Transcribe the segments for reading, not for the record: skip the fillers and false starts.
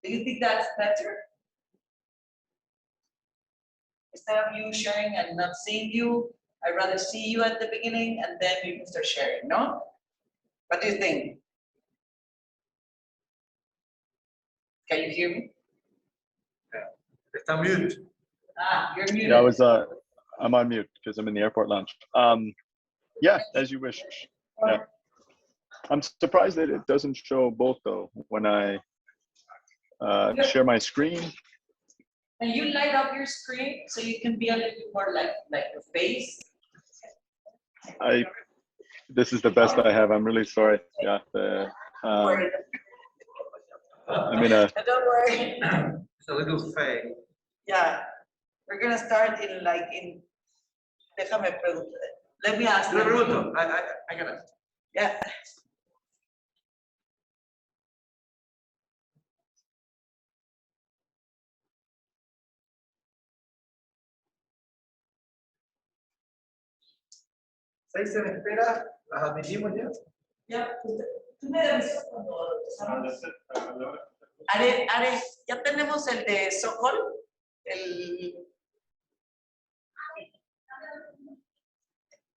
Do you think that's better? Instead of you sharing and not seeing you, I'd rather see you at the beginning and then you can start sharing, no? What do you think? Can you hear me? Está mute. Ah, you're muted. Yeah, I'm on mute because I'm in the airport lounge. Yeah, as you wish. Yeah. I'm surprised that it doesn't show both though when I share my screen. And you light up your screen so you can be a little bit more like your face. This is the best I have. I'm really sorry. Yeah. I'm in a. Don't worry. It's a little fake. Yeah, we're gonna start in. Déjame preguntar. Let me ask. Le pregunto. I got it. Yeah. ¿Seis en espera? ¿Las admitimos ya? Ya, tú me avisas cuando empezamos. Are, ya tenemos el de Sokol.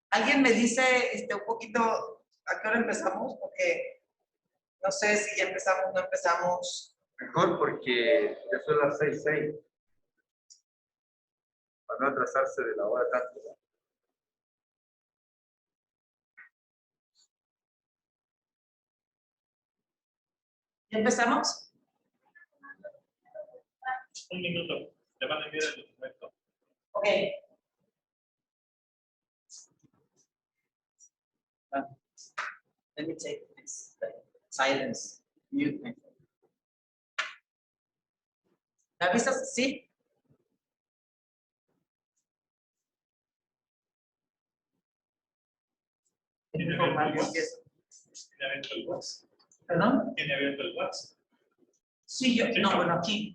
¿Alguien me dice un poquito a qué hora empezamos? Porque no sé si ya empezamos o no empezamos. Mejor porque ya son las 6:06. Para no atrasarse de la hora tanto. ¿Ya empezamos? Un minuto. Te van a enviar el documento. Ok. Let me take this silence. Mute me. ¿Me avisas? Sí. ¿Tiene abierto el WhatsApp? ¿Perdón? ¿Tiene abierto el WhatsApp? Sí, yo. No, bueno, aquí.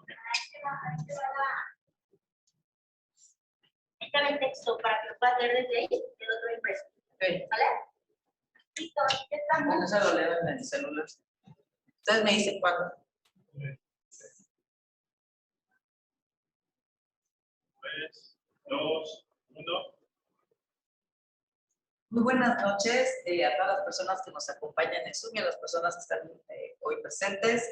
Está el texto para que lo puedas leer desde ahí, el otro impreso. Okay. ¿Vale? Listo, ahí estamos. Bueno, eso lo leo en el celular. Ustedes me dicen cuándo. 3, 2, 1. Muy buenas noches a todas las personas que nos acompañan en Zoom y a las personas que están hoy presentes.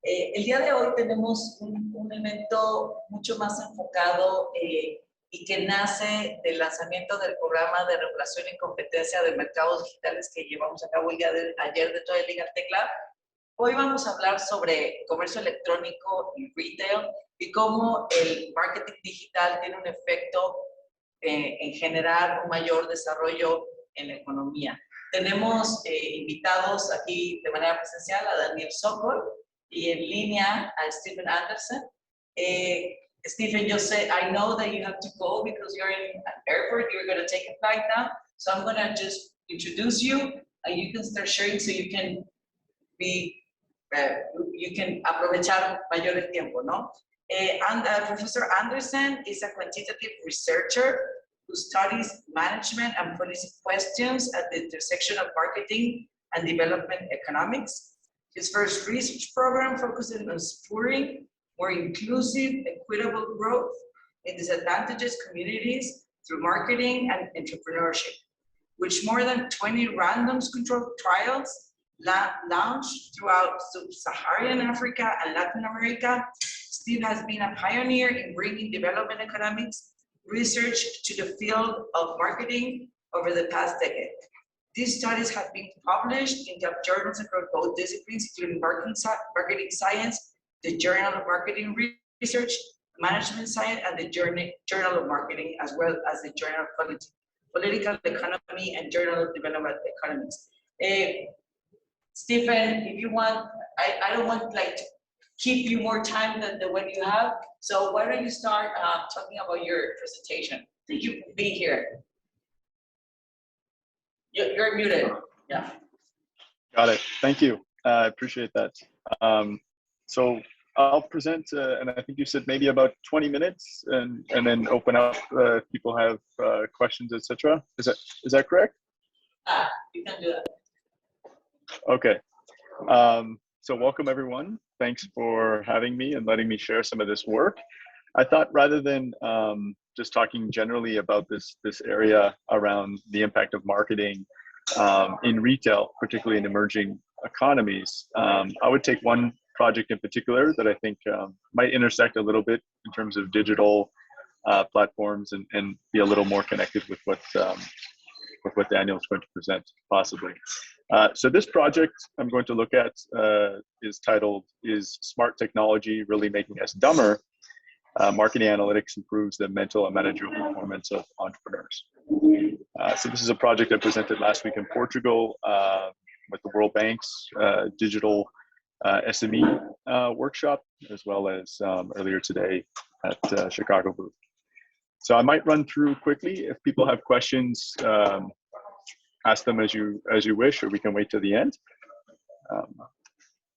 El día de hoy tenemos un evento mucho más enfocado y que nace del lanzamiento del programa de regulación y competencia de mercados digitales que llevamos a cabo el día de ayer dentro de Liga Tecla. Hoy vamos a hablar sobre comercio electrónico y retail y cómo el marketing digital tiene un efecto en generar un mayor desarrollo en la economía. Tenemos invitados aquí de manera presencial a Daniel Sokol y en línea a Stephen Anderson. Stephen, yo sé, I know that you have to go because you're in an airport, you're going to take a flight now, so I'm going to just introduce you and you can start sharing so you can be, you can aprovechar mayor el tiempo, ¿no? Professor Anderson is a quantitative researcher who studies management and policy questions at the intersection of marketing and development economics. His first research program focuses on spurring more inclusive, equitable growth in disadvantaged communities through marketing and entrepreneurship, which more than 20 randoms controlled trials launched throughout sub-Saharan Africa and Latin America. Steve has been a pioneer in bringing development economics research to the field of marketing over the past decade. These studies have been published in top journals across both disciplines, including marketing science, the Journal of Marketing Research, Management Science, and the Journal of Marketing, as well as the Journal of Political Economy and Journal of Development Economics. Stephen, if you want, I don't want to keep you more time than the one you have. So why don't you start talking about your presentation? Thank you for being here. You're muted. Yeah. Got it. Thank you. I appreciate that. So I'll present, and I think you said maybe about 20 minutes, and then open up if people have questions, etc. Is that correct? You can do that. Okay. So welcome everyone. Thanks for having me and letting me share some of this work. I thought rather than just talking generally about this area around the impact of marketing in retail, particularly in emerging economies, I would take one project in particular that I think might intersect a little bit in terms of digital platforms and be a little more connected with what Daniel is going to present, possibly. So this project I'm going to look at is titled, "Is Smart Technology Really Making Us Dumber? Marketing Analytics Improves the Mental and Managerial Performance of Entrepreneurs." So this is a project I presented last week in Portugal with the World Bank's digital SME workshop, as well as earlier today at Chicago booth. So I might run through quickly. If people have questions, ask them as you wish, or we can wait till the end.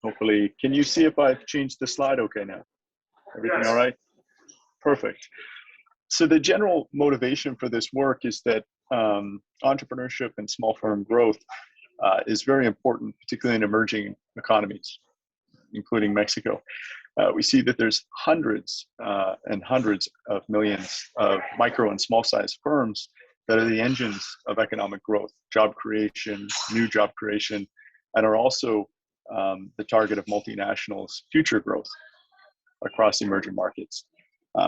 Hopefully, can you see if I've changed the slide okay now? Everything all right? Perfect. So the general motivation for this work is that entrepreneurship and small firm growth is very important, particularly in emerging economies, including Mexico. We see that there's hundreds and hundreds of millions of micro and small size firms that are the engines of economic growth, job creation, new job creation, and are also the target of multinationals' future growth across emerging markets.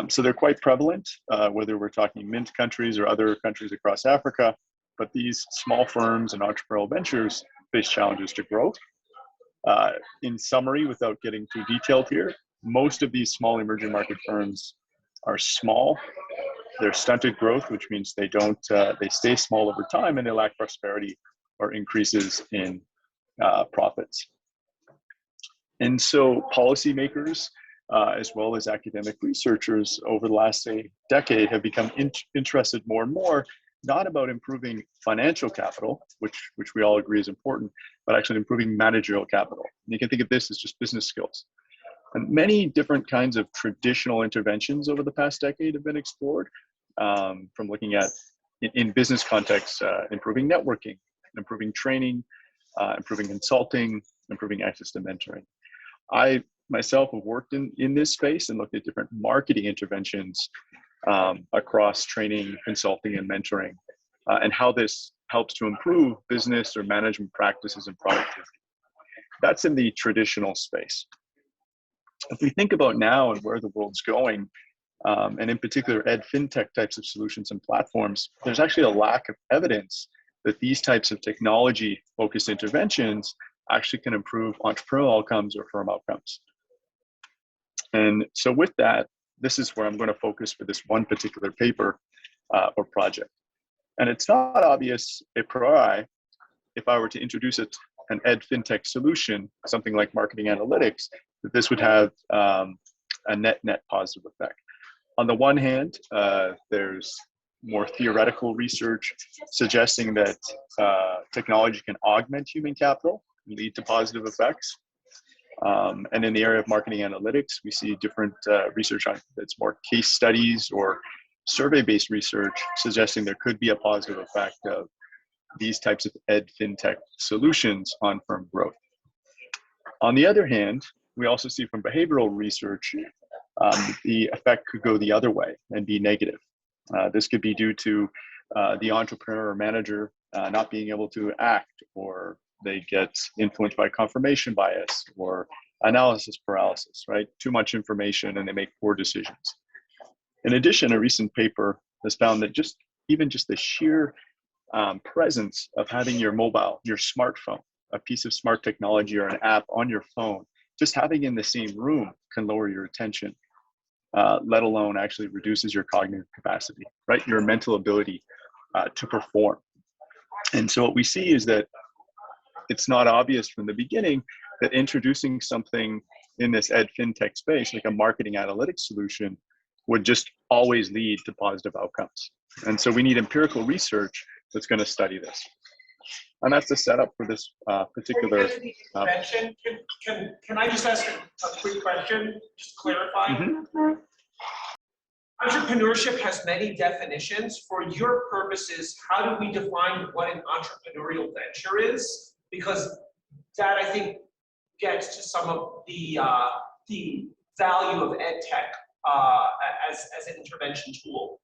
So they're quite prevalent, whether we're talking mint countries or other countries across Africa, but these small firms and entrepreneurial ventures face challenges to growth. In summary, without getting too detailed here, most of these small emerging market firms are small. They're stunted growth, which means they don't, they stay small over time, and they lack prosperity or increases in profits. And so policymakers, as well as academic researchers over the last, say, decade have become interested more and more, not about improving financial capital, which we all agree is important, but actually improving managerial capital. And you can think of this as just business skills. And many different kinds of traditional interventions over the past decade have been explored, from looking at, in business contexts, improving networking, improving training, improving consulting, improving access to mentoring. I myself have worked in this space and looked at different marketing interventions across training, consulting, and mentoring, and how this helps to improve business or management practices and productivity. That's in the traditional space. If we think about now and where the world's going, and in particular ed fintech types of solutions and platforms, there's actually a lack of evidence that these types of technology-focused interventions actually can improve entrepreneurial outcomes or firm outcomes. And so with that, this is where I'm going to focus for this one particular paper or project. And it's not obvious a priori, if I were to introduce an ed fintech solution, something like marketing analytics, that this would have a net positive effect. On the one hand, there's more theoretical research suggesting that technology can augment human capital and lead to positive effects. And in the area of marketing analytics, we see different research on that's more case studies or survey-based research suggesting there could be a positive effect of these types of ed fintech solutions on firm growth. On the other hand, we also see from behavioral research the effect could go the other way and be negative. This could be due to the entrepreneur or manager not being able to act, or they get influenced by confirmation bias or analysis paralysis, right? Too much information and they make poor decisions. In addition, a recent paper has found that even just the sheer presence of having your mobile, your smartphone, a piece of smart technology or an app on your phone, just having in the same room can lower your attention, let alone actually reduces your cognitive capacity, right? Your mental ability to perform. And so what we see is that it's not obvious from the beginning that introducing something in this ed fintech space, like a marketing analytics solution, would just always lead to positive outcomes. And so we need empirical research that's going to study this. And that's the setup for this particular. Can I just ask a quick question, just clarify? Mm-hmm. Entrepreneurship has many definitions. For your purposes, how do we define what an entrepreneurial venture is? Because that, I think, get to some of the value of ed tech as an intervention tool?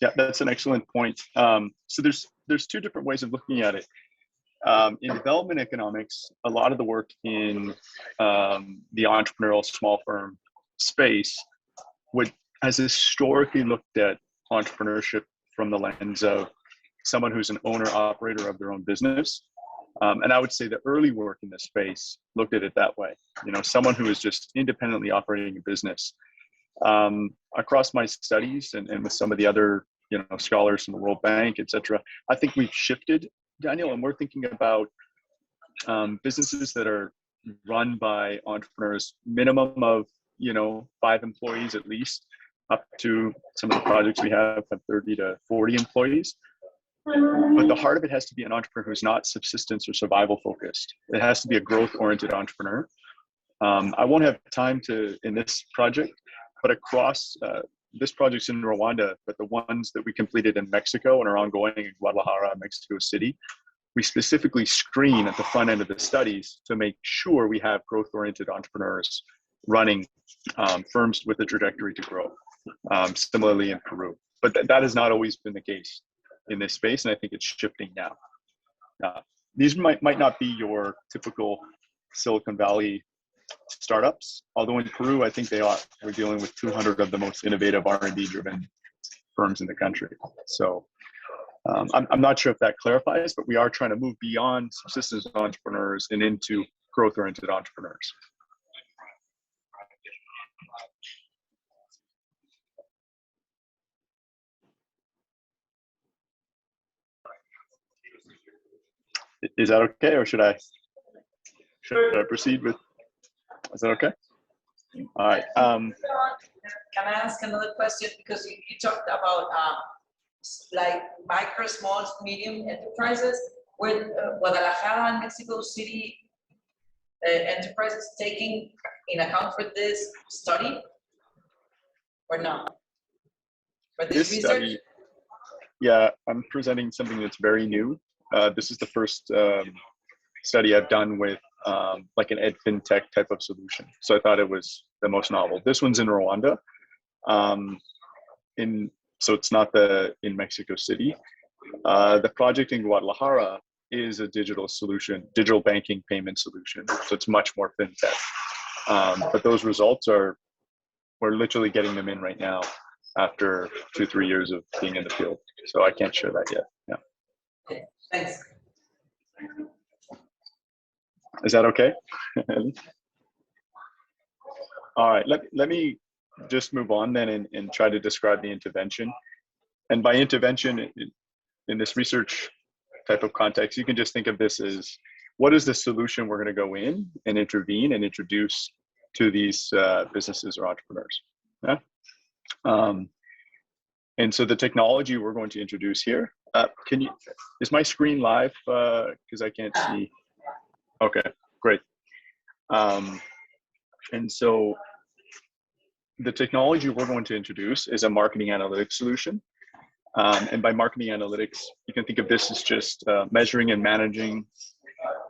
Yeah, that's an excellent point. So there's two different ways of looking at it. In development economics, a lot of the work in the entrepreneurial small firm space has historically looked at entrepreneurship from the lens of someone who's an owner operator of their own business. And I would say the early work in this space looked at it that way. You know, someone who is just independently operating a business. Across my studies and with some of the other, you know, scholars from the World Bank, et cetera, I think we've shifted, Daniel, and we're thinking about businesses that are run by entrepreneurs, minimum of, you know, 5 employees at least, up to some of the projects we have 30 to 40 employees. But the heart of it has to be an entrepreneur who's not subsistence or survival focused. It has to be a growth-oriented entrepreneur. I won't have time to in this project, but across this project's in Rwanda, but the ones that we completed in Mexico and are ongoing in Guadalajara, Mexico City, we specifically screen at the front end of the studies to make sure we have growth-oriented entrepreneurs running firms with a trajectory to grow. Similarly in Peru, but that has not always been the case in this space, and I think it's shifting now. These might not be your typical Silicon Valley startups, although in Peru, I think they are. We're dealing with 200 of the most innovative R&D driven firms in the country. So I'm not sure if that clarifies, but we are trying to move beyond subsistence entrepreneurs and into growth-oriented entrepreneurs. Is that okay, or should I proceed with? Is that okay? All right. Can I ask another question? Because you talked about like micro, small, medium enterprises. Were Guadalajara and Mexico City enterprises taking in account for this study, or not? For this research? Study, yeah, I'm presenting something that's very new. This is the first study I've done with like an ed fintech type of solution. So I thought it was the most novel. This one's in Rwanda. So it's not in Mexico City. The project in Guadalajara is a digital solution, digital banking payment solution. So it's much more fintech. But those results we're literally getting them in right now after 2-3 years of being in the field. So I can't share that yet. Yeah. Okay, thanks. Is that okay? All right, let me just move on then and try to describe the intervention. And by intervention, in this research type of context, you can just think of this as, what is the solution we're going to go in and intervene and introduce to these businesses or entrepreneurs? Yeah? And so the technology we're going to introduce here, is my screen live? Because I can't see. Okay, great. And so the technology we're going to introduce is a marketing analytics solution. And by marketing analytics, you can think of this as just measuring and managing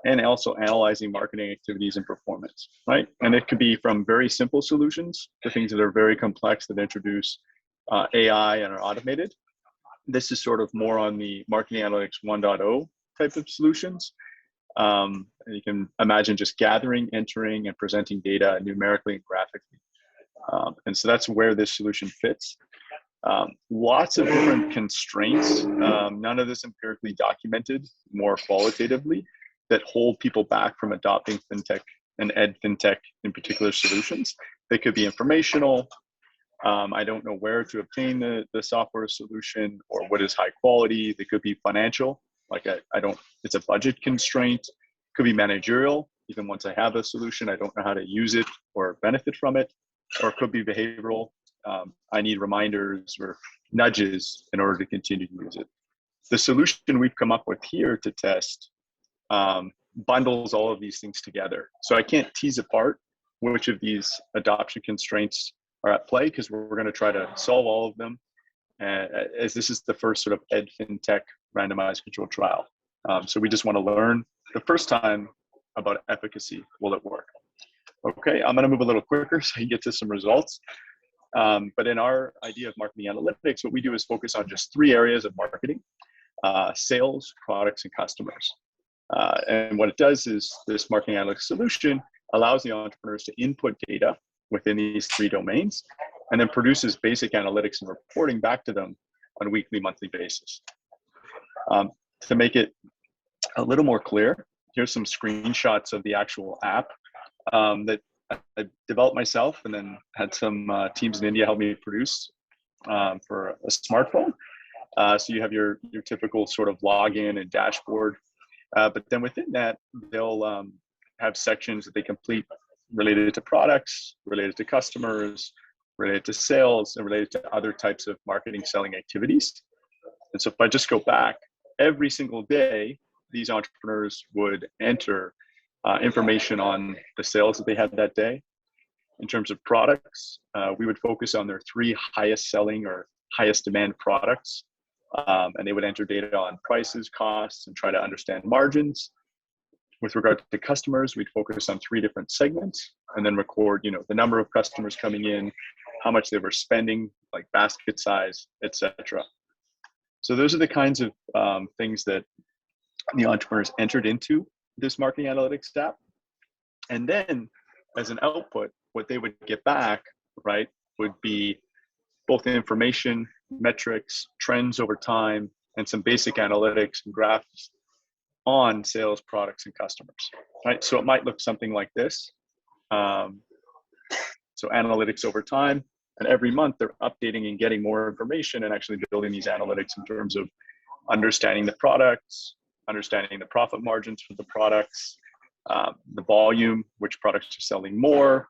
and also analyzing marketing activities and performance, right? And it could be from very simple solutions to things that are very complex that introduce AI and are automated. This is sort of more on the marketing analytics 1.0 type of solutions. You can imagine just gathering, entering, and presenting data numerically and graphically. And so that's where this solution fits. Lots of different constraints, none of this empirically documented, more qualitatively, that hold people back from adopting fintech and ed fintech in particular solutions. They could be informational. I don't know where to obtain the software solution or what is high quality. They could be financial, like it's a budget constraint. Could be managerial. Even once I have a solution, I don't know how to use it or benefit from it. Or it could be behavioral. I need reminders or nudges in order to continue to use it. The solution we've come up with here to test bundles all of these things together. So I can't tease apart which of these adoption constraints are at play, because we're going to try to solve all of them, as this is the first sort of ed fintech randomized controlled trial. So we just want to learn the first time about efficacy. Will it work? Okay, I'm going to move a little quicker so you can get to some results. But in our idea of marketing analytics, what we do is focus on just 3 areas of marketing: sales, products, and customers. And what it does is this marketing analytics solution allows the entrepreneurs to input data within these 3 domains and then produces basic analytics and reporting back to them on a weekly, monthly basis. To make it a little more clear, here's some screenshots of the actual app that I developed myself and then had some teams in India help me produce for a smartphone. So you have your typical sort of login and dashboard, but then within that, they'll have sections that they complete related to products, related to customers, related to sales, and related to other types of marketing selling activities. And so if I just go back, every single day, these entrepreneurs would enter information on the sales that they had that day. In terms of products, we would focus on their 3 highest selling or highest demand products. And they would enter data on prices, costs, and try to understand margins. With regard to customers, we'd focus on 3 different segments and then record, the number of customers coming in, how much they were spending, like basket size, etc. So those are the kinds of things that the entrepreneurs entered into this marketing analytics app. And then as an output, what they would get back, right, would be both information, metrics, trends over time, and some basic analytics and graphs on sales, products, and customers, right? So it might look something like this. So analytics over time, and every month they're updating and getting more information and actually building these analytics in terms of understanding the products, understanding the profit margins for the products, the volume, which products are selling more.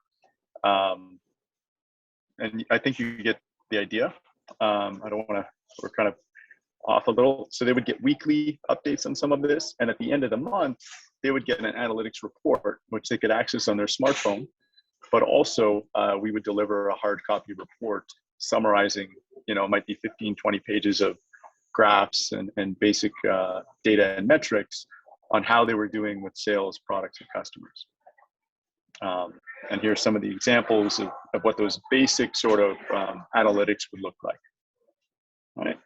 And I think you get the idea. I don't want to, we're kind of off a little. So they would get weekly updates on some of this. And at the end of the month, they would get an analytics report, which they could access on their smartphone. But also we would deliver a hard copy report summarizing, it might be 15, 20 pages of graphs and basic data and metrics on how they were doing with sales, products, and customers. And here's some of the examples of what those basic sort of analytics would look like. All right.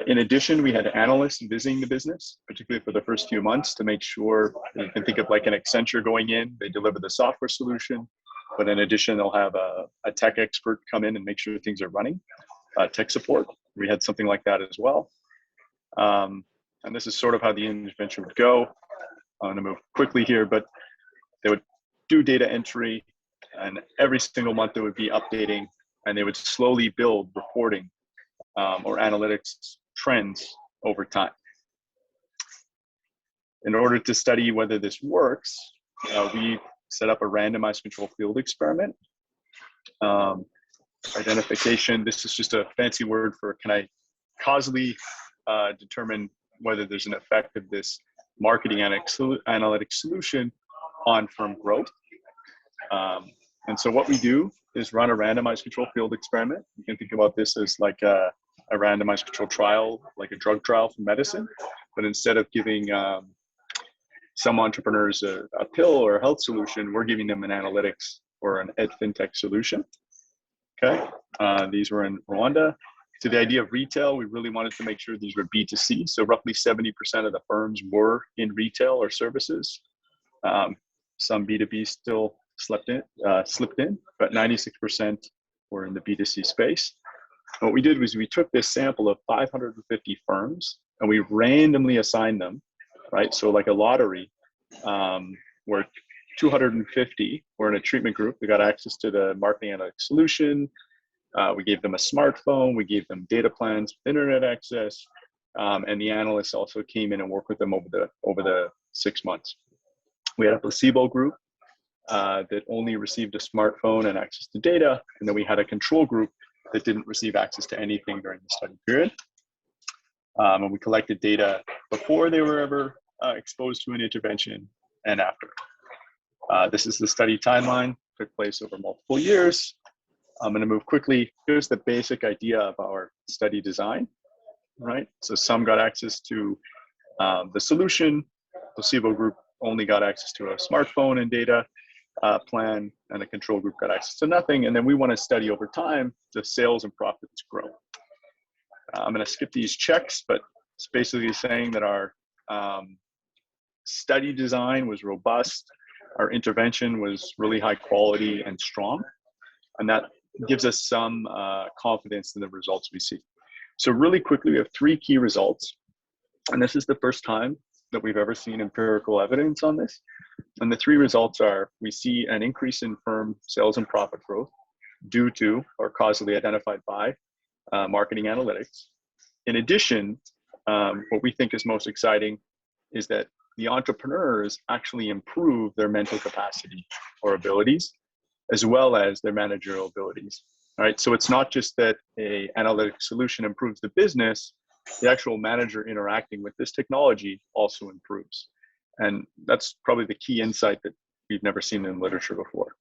In addition, we had analysts visiting the business, particularly for the first few months, to make sure you can think of like an Accenture going in, they deliver the software solution, but in addition, they'll have a tech expert come in and make sure things are running, tech support. We had something like that as well. And this is sort of how the intervention would go. I'm gonna move quickly here, but they would do data entry, and every single month they would be updating, and they would slowly build reporting or analytics trends over time. In order to study whether this works, we set up a randomized control field experiment. Identification, this is just a fancy word for can I causally determine whether there's an effect of this marketing analytics solution on firm growth. And so what we do is run a randomized control field experiment. You can think about this as like a randomized control trial, like a drug trial for medicine, but instead of giving some entrepreneurs a pill or a health solution, we're giving them an analytics or an ed fintech solution. Okay, these were in Rwanda. So the idea of retail, we really wanted to make sure these were B2C. So roughly 70% of the firms were in retail or services. Some B2B still slipped in, but 96% were in the B2C space. And what we did was we took this sample of 550 firms and we randomly assigned them, right? So like a lottery, where 250 were in a treatment group. They got access to the marketing analytics solution. We gave them a smartphone. We gave them data plans with internet access. And the analysts also came in and worked with them over the 6 months. We had a placebo group that only received a smartphone and access to data. And then we had a control group that didn't receive access to anything during the study period. And we collected data before they were ever exposed to an intervention and after. This is the study timeline, took place over multiple years. I'm going to move quickly. Here's the basic idea of our study design. right? So some got access to the solution, placebo group only got access to a smartphone and data plan, and the control group got access to nothing. And then we want to study over time the sales and profits grow. I'm going to skip these checks, but it's basically saying that our study design was robust, our intervention was really high quality and strong, and that gives us some confidence in the results we see. So really quickly, we have 3 key results, and this is the first time that we've ever seen empirical evidence on this. And the 3 results are, we see an increase in firm sales and profit growth due to, or causally identified by, marketing analytics. In addition, what we think is most exciting is that the entrepreneurs actually improve their mental capacity or abilities, as well as their managerial abilities. All right, so it's not just that a analytic solution improves the business, the actual manager interacting with this technology also improves. And that's probably the key insight that we've never seen in literature before.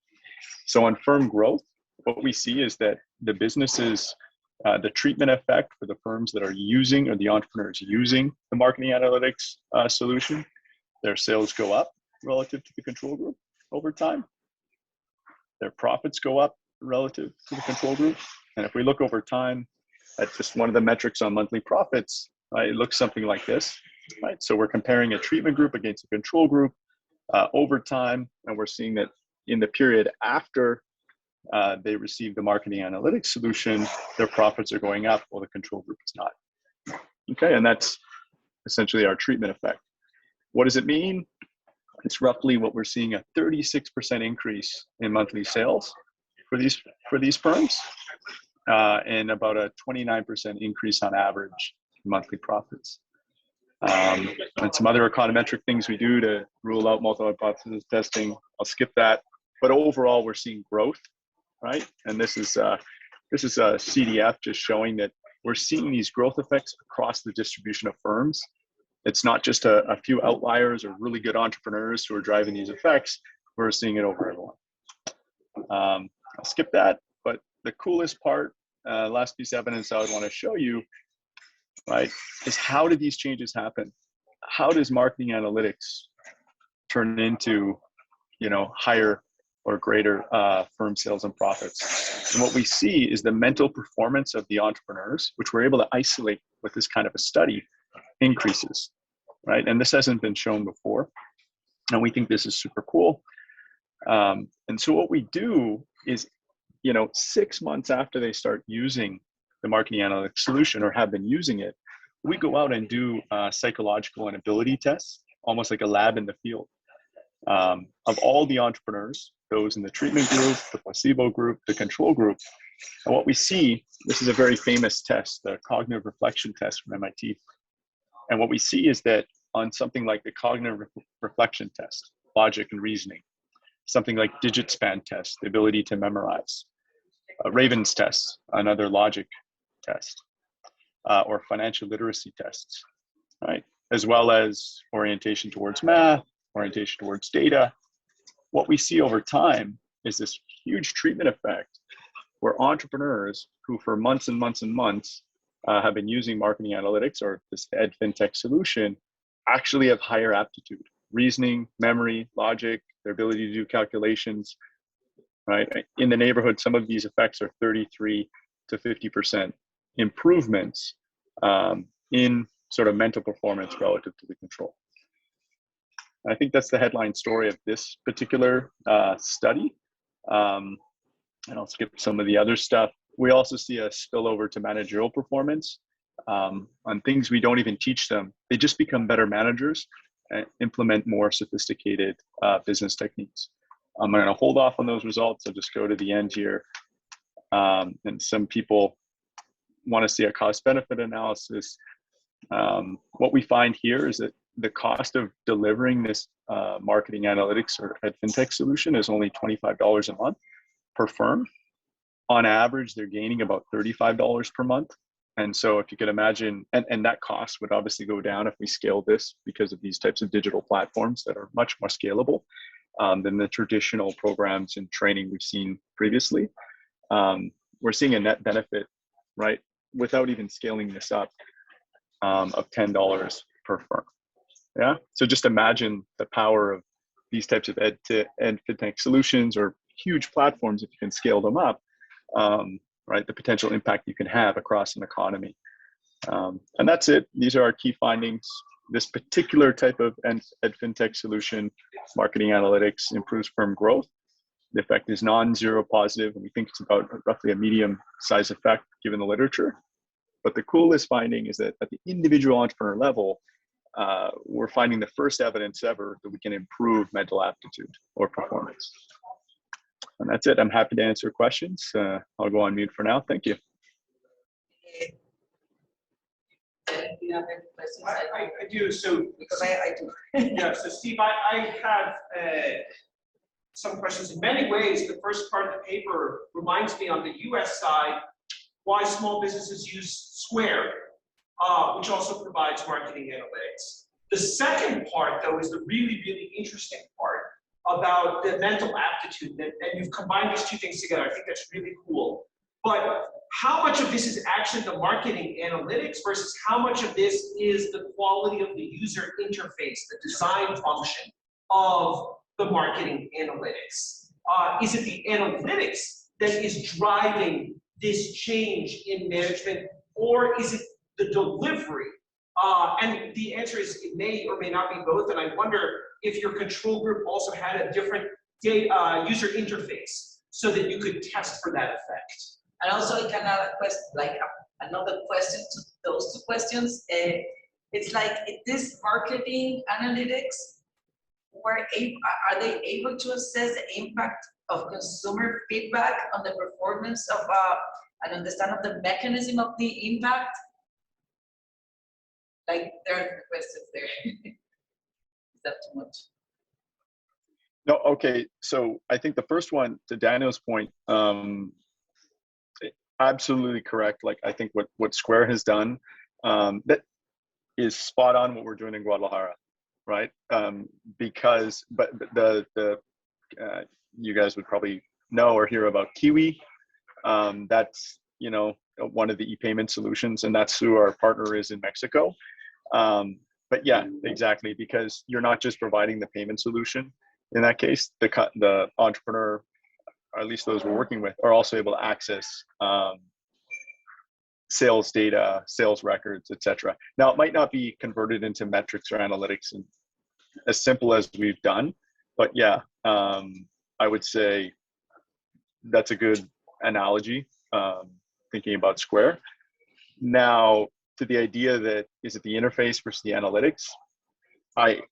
So on firm growth, what we see is that the businesses, the treatment effect for the firms that are using, or the entrepreneurs using the marketing analytics solution, their sales go up relative to the control group over time. Their profits go up relative to the control group. And if we look over time at just one of the metrics on monthly profits, right, it looks something like this, right? So we're comparing a treatment group against a control group over time, and we're seeing that in the period after they receive the marketing analytics solution, their profits are going up while the control group is not. Okay, and that's essentially our treatment effect. What does it mean? It's roughly what we're seeing, a 36% increase in monthly sales for these firms, and about a 29% increase on average in monthly profits. And some other econometric things we do to rule out multiple hypothesis testing, I'll skip that. But overall, we're seeing growth, right? And this is a CDF just showing that we're seeing these growth effects across the distribution of firms. It's not just a few outliers or really good entrepreneurs who are driving these effects. We're seeing it over everyone. I'll skip that, but the coolest part, last piece of evidence I would want to show you, right, is how did these changes happen? How does marketing analytics turn into, higher or greater firm sales and profits? And what we see is the mental performance of the entrepreneurs, which we're able to isolate with this kind of a study, increases, right? And this hasn't been shown before, and we think this is super cool. And so what we do is, 6 months after they start using the marketing analytics solution or have been using it, we go out and do psychological and ability tests, almost like a lab in the field, of all the entrepreneurs, those in the treatment group, the placebo group, the control group. And what we see, this is a very famous test, the cognitive reflection test from MIT. And what we see is that on something like the cognitive reflection test, logic and reasoning, something like digit span test, the ability to memorize, Raven's test, another logic test, or financial literacy tests, right? As well as orientation towards math, orientation towards data. What we see over time is this huge treatment effect where entrepreneurs who for months and months and months have been using marketing analytics or this Ed FinTech solution actually have higher aptitude, reasoning, memory, logic, their ability to do calculations, right? In the neighborhood, some of these effects are 33 to 50% improvements in sort of mental performance relative to the control. I think that's the headline story of this particular study. And I'll skip some of the other stuff. We also see a spillover to managerial performance on things we don't even teach them. They just become better managers and implement more sophisticated business techniques. I'm going to hold off on those results. I'll just go to the end here. And some people want to see a cost-benefit analysis. What we find here is that the cost of delivering this marketing analytics or Ed FinTech solution is only $25 a month per firm. On average, they're gaining about $35 per month. And so if you could imagine, and that cost would obviously go down if we scale this because of these types of digital platforms that are much more scalable than the traditional programs and training we've seen previously. We're seeing a net benefit, right? Without even scaling this up of $10 per firm. Yeah. So just imagine the power of these types of ed fintech solutions or huge platforms if you can scale them up. Right, the potential impact you can have across an economy. And that's it. These are our key findings. This particular type of ed fintech solution, marketing analytics, improves firm growth. The effect is non-zero positive, and we think it's about roughly a medium-sized effect given the literature. But the coolest finding is that at the individual entrepreneur level, we're finding the first evidence ever that we can improve mental aptitude or performance. And that's it. I'm happy to answer questions. I'll go on mute for now. Thank you. Do you have any questions? I do, so. Because I do. Yeah, so Steve, I have some questions. In many ways, the first part of the paper reminds me on the US side, why small businesses use Square, which also provides marketing analytics. The second part, though, is the really, really interesting part about the mental aptitude, and you've combined these two things together. I think that's really cool. But how much of this is actually the marketing analytics versus how much of this is the quality of the user interface, the design function of the marketing analytics? Is it the analytics that is driving this change in management, or is it the delivery? And the answer is it may or may not be both, and I wonder if your control group also had a different user interface so that you could test for that effect. And also I can add a question, like another question to those two questions. It's like, this marketing analytics, are they able to assess the impact of consumer feedback on the performance of and understand of the mechanism of the impact? Like, there are questions there. Is that too much? No, okay. So I think the first one, to Daniel's point, absolutely correct. Like, I think what Square has done, that is spot on what we're doing in Guadalajara, right? Because, but you guys would probably know or hear about Kiwi. That's, you know, one of the e-payment solutions, and that's who our partner is in Mexico. But yeah, exactly, because you're not just providing the payment solution. In that case, the entrepreneur, or at least those we're working with, are also able to access sales data, sales records, etc. Now, it might not be converted into metrics or analytics and as simple as we've done, but yeah, I would say that's a good analogy, thinking about Square. Now, to the idea that, is it the interface versus the analytics? I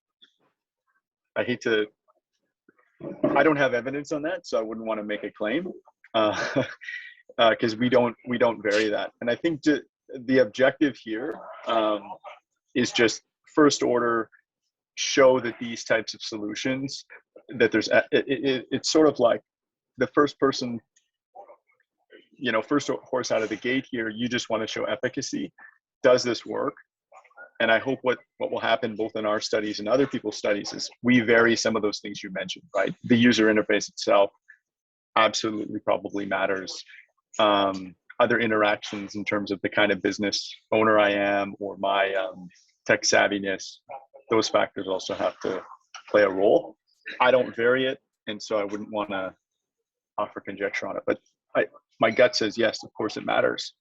hate to, I don't have evidence on that, so I wouldn't want to make a claim, because we don't vary that. And I think the objective here is just first order, show that these types of solutions, that there's, it's sort of like the first person, you know, first horse out of the gate here, you just want to show efficacy. Does this work? And I hope what will happen both in our studies and other people's studies is we vary some of those things you mentioned, right? The user interface itself absolutely probably matters. Other interactions in terms of the kind of business owner I am, or my tech savviness, those factors also have to play a role. I don't vary it, and so I wouldn't want to offer conjecture on it. But my gut says yes, of course it matters.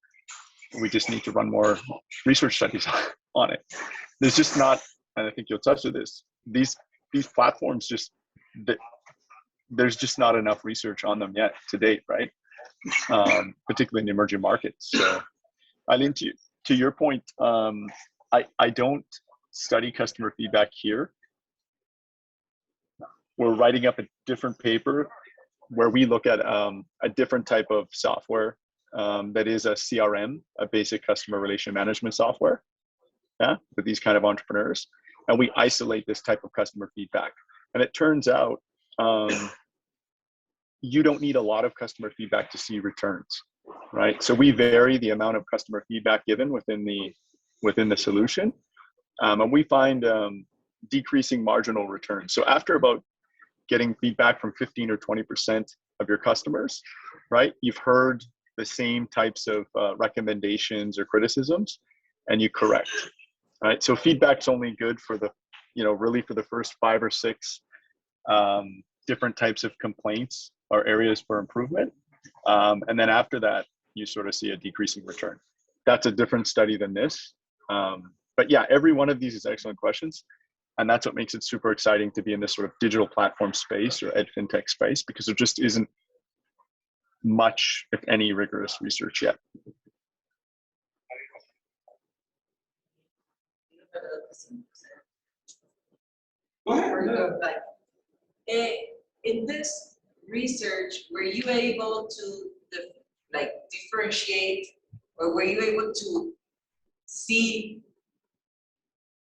We just need to run more research studies on it. There's just not, and I think you'll touch on this, these platforms just, there's just not enough research on them yet to date, right? Particularly in emerging markets. So I think to your point, I don't study customer feedback here. We're writing up a different paper where we look at a different type of software that is a CRM, a basic customer relation management software, yeah, for these kind of entrepreneurs. And we isolate this type of customer feedback. And it turns out you don't need a lot of customer feedback to see returns, right? So we vary the amount of customer feedback given within the solution. And we find decreasing marginal returns. So after about getting feedback from 15 or 20% of your customers, right? You've heard the same types of recommendations or criticisms, and you correct. right? So feedback's only good for the, really for the first 5 or 6 different types of complaints or areas for improvement. And then after that, you sort of see a decreasing return. That's a different study than this. But yeah, every one of these is excellent questions. And that's what makes it super exciting to be in this sort of digital platform space or ed fintech space, because there just isn't much, if any, rigorous research yet. Go ahead. In this research, were you able to differentiate, or were you able to see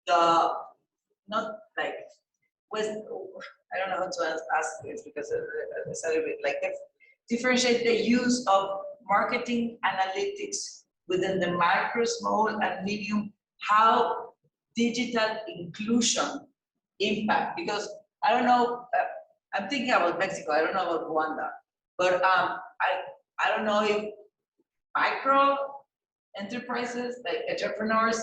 the, not like, was, I don't know how to ask this because it's a little bit like, differentiate the use of marketing analytics within the micro, small, and medium, how digital inclusion impact, because I don't know, I'm thinking about Mexico, I don't know about Rwanda, but I don't know if micro enterprises, like entrepreneurs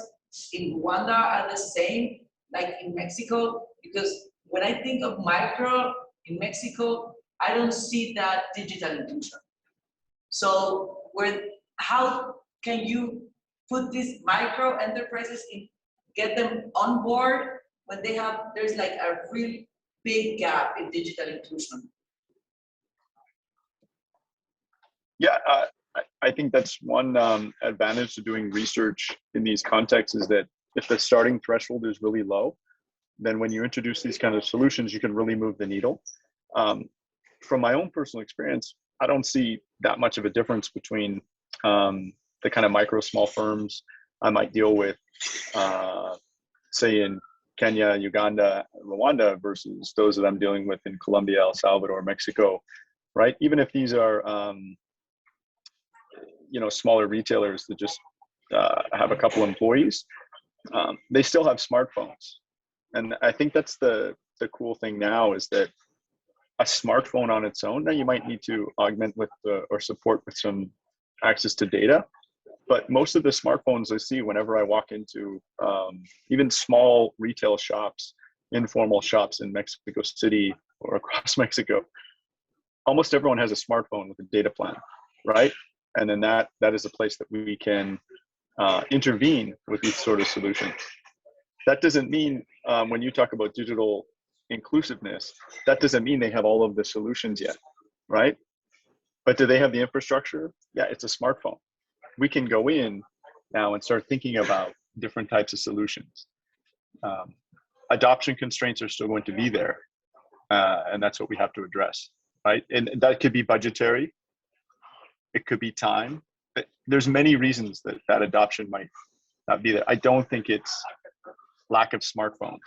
in Rwanda are the same like in Mexico, because when I think of micro in Mexico, I don't see that digital inclusion. So how can you put these micro enterprises in, get them on board when there's like a really big gap in digital inclusion? Yeah, I think that's one advantage to doing research in these contexts, is that if the starting threshold is really low, then when you introduce these kind of solutions, you can really move the needle. From my own personal experience, I don't see that much of a difference between the kind of micro small firms I might deal with, say in Kenya, Uganda, Rwanda, versus those that I'm dealing with in Colombia, El Salvador, Mexico, right? Even if these are smaller retailers that just have a couple employees, they still have smartphones. And I think that's the cool thing now, is that a smartphone on its own, now you might need to augment with or support with some access to data. But most of the smartphones I see whenever I walk into even small retail shops, informal shops in Mexico City or across Mexico, almost everyone has a smartphone with a data plan, right? And then that is a place that we can intervene with these sort of solutions. That doesn't mean when you talk about digital inclusiveness, that doesn't mean they have all of the solutions yet, right? But do they have the infrastructure? Yeah, it's a smartphone. We can go in now and start thinking about different types of solutions. Adoption constraints are still going to be there, and that's what we have to address, right? And that could be budgetary, it could be time. There's many reasons that adoption might not be there. I don't think it's lack of smartphones.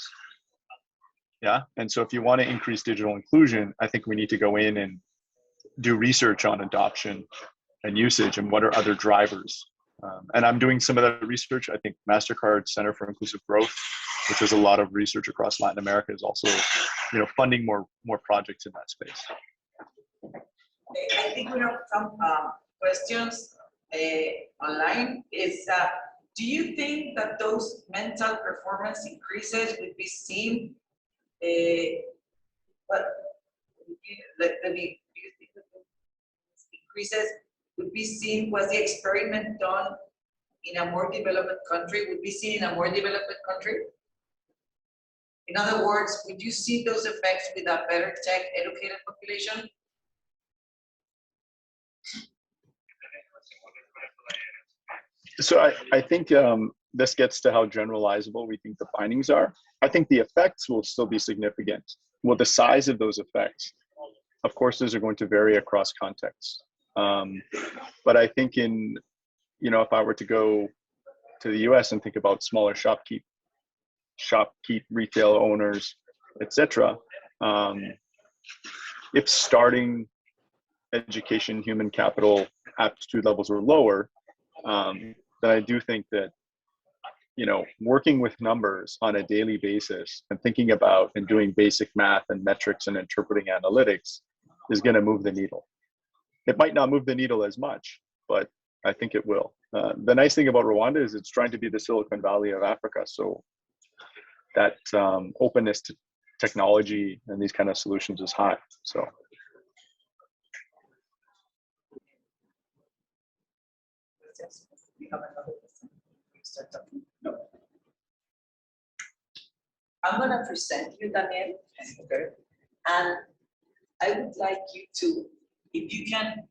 Yeah, and so if you want to increase digital inclusion, I think we need to go in and do research on adoption and usage and what are other drivers. And I'm doing some of that research. I think MasterCard Center for Inclusive Growth, which is a lot of research across Latin America, is also, funding more projects in that space. I think we have some questions online. Do you think that those mental performance increases would be seen? But let me. Do you think that those increases would be seen? Was the experiment done in a more developed country? Would be seen in a more developed country? In other words, would you see those effects with a better tech-educated population? So I think this gets to how generalizable we think the findings are. I think the effects will still be significant. Well, the size of those effects, of course, those are going to vary across contexts. But I think if I were to go to the US and think about smaller shopkeep retail owners, etc., if starting education, human capital aptitude levels were lower, then I do think that, working with numbers on a daily basis and thinking about and doing basic math and metrics and interpreting analytics is going to move the needle. It might not move the needle as much, but I think it will. The nice thing about Rwanda is it's trying to be the Silicon Valley of Africa. So that openness to technology and these kind of solutions is high. So. We have another person. You start talking. No. I'm going to present you, Daniel. Okay. And I would like you to, if you can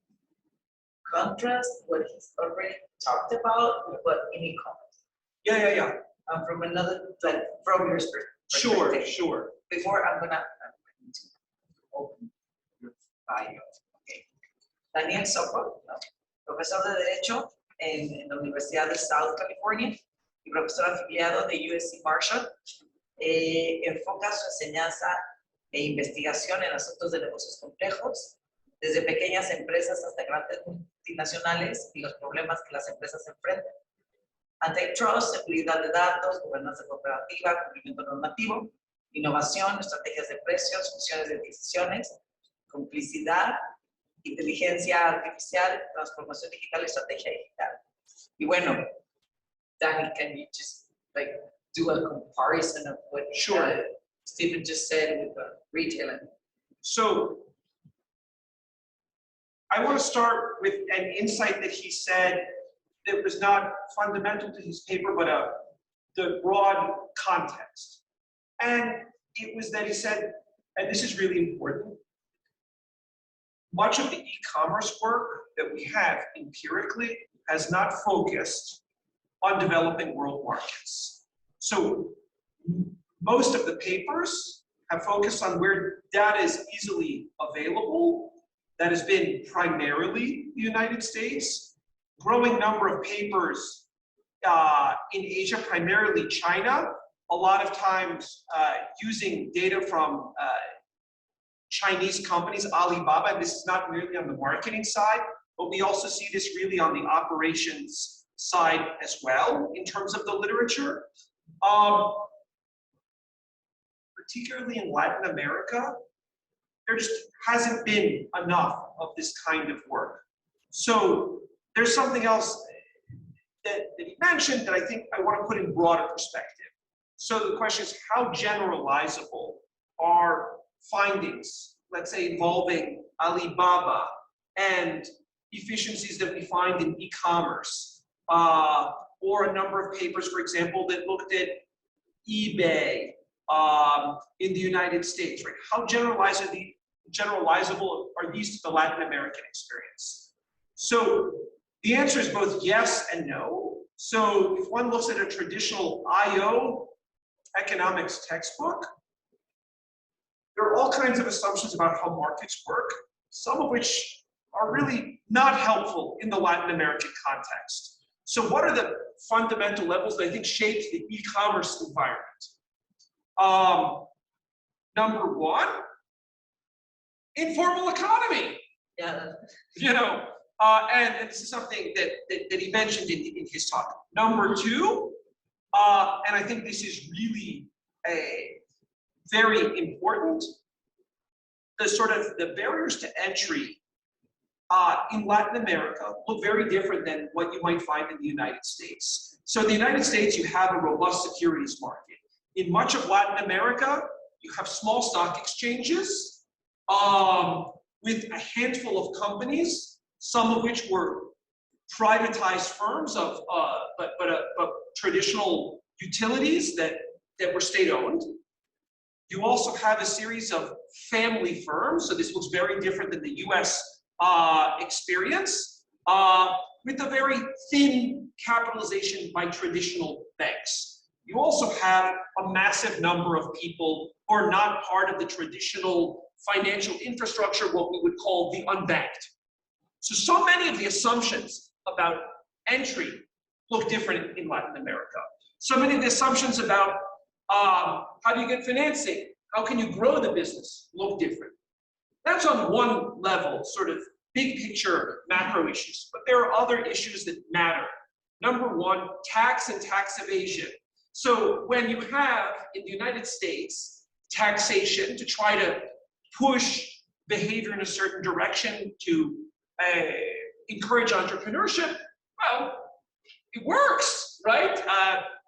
contrast what he's already talked about with what any comments. Yeah. From another, like from your perspective. Sure. Before I'm going to open your bio. Okay. Daniel Soco, profesor de Derecho en la Universidad de South California y profesor afiliado de USC Marshall. Enfoca su enseñanza e investigación en asuntos de negocios complejos, desde pequeñas empresas hasta grandes multinacionales y los problemas que las empresas enfrentan. Antitrust, seguridad de datos, gobernanza corporativa, cumplimiento normativo, innovación, estrategias de precios, funciones de decisiones, complicidad, inteligencia artificial, transformación digital y estrategia digital. Y bueno, Danny, can you just like do a comparison of what Stephen just said with retailing? So I want to start with an insight that he said that was not fundamental to his paper, but the broad context. And it was that he said, and this is really important, much of the e-commerce work that we have empirically has not focused on developing world markets. So most of the papers have focused on where data is easily available. That has been primarily the United States. Growing number of papers in Asia, primarily China, a lot of times using data from Chinese companies, Alibaba, and this is not merely on the marketing side, but we also see this really on the operations side as well in terms of the literature. Particularly in Latin America, there just hasn't been enough of this kind of work. So there's something else that he mentioned that I think I want to put in broader perspective. So the question is, how generalizable are findings, let's say involving Alibaba and efficiencies that we find in e-commerce, or a number of papers, for example, that looked at eBay in the United States, right? How generalizable are these to the Latin American experience? So the answer is both yes and no. So if one looks at a traditional IO economics textbook, there are all kinds of assumptions about how markets work, some of which are really not helpful in the Latin American context. So what are the fundamental levels that I think shaped the e-commerce environment? Number one, informal economy. Yeah. You know, and this is something that he mentioned in his talk. Number two, and I think this is really very important, the barriers to entry in Latin America look very different than what you might find in the United States. So in the United States, you have a robust securities market. In much of Latin America, you have small stock exchanges with a handful of companies, some of which were privatized firms of but traditional utilities that were state-owned. You also have a series of family firms, so this looks very different than the US experience, with a very thin capitalization by traditional banks. You also have a massive number of people who are not part of the traditional financial infrastructure, what we would call the unbanked. So many of the assumptions about entry look different in Latin America. So many of the assumptions about how do you get financing, how can you grow the business look different. That's on one level, sort of big picture macro issues, but there are other issues that matter. Number one, tax and tax evasion. So when you have in the United States taxation to try to push behavior in a certain direction to encourage entrepreneurship, well, it works, right?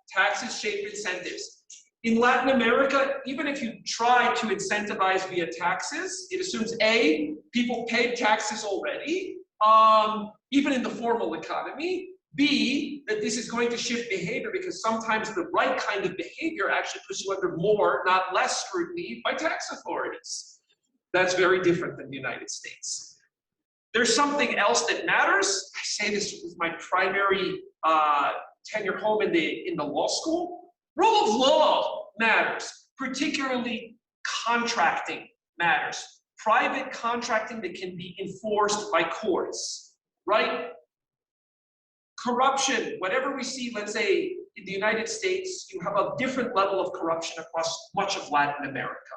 Taxes shape incentives. In Latin America, even if you try to incentivize via taxes, it assumes A, people paid taxes already, even in the formal economy. B, that this is going to shift behavior because sometimes the right kind of behavior actually puts you under more, not less scrutiny by tax authorities. That's very different than the United States. There's something else that matters. I say this with my primary tenure home in the law school. Rule of law matters, particularly contracting matters. Private contracting that can be enforced by courts, right? Corruption, whatever we see, let's say in the United States, you have a different level of corruption across much of Latin America.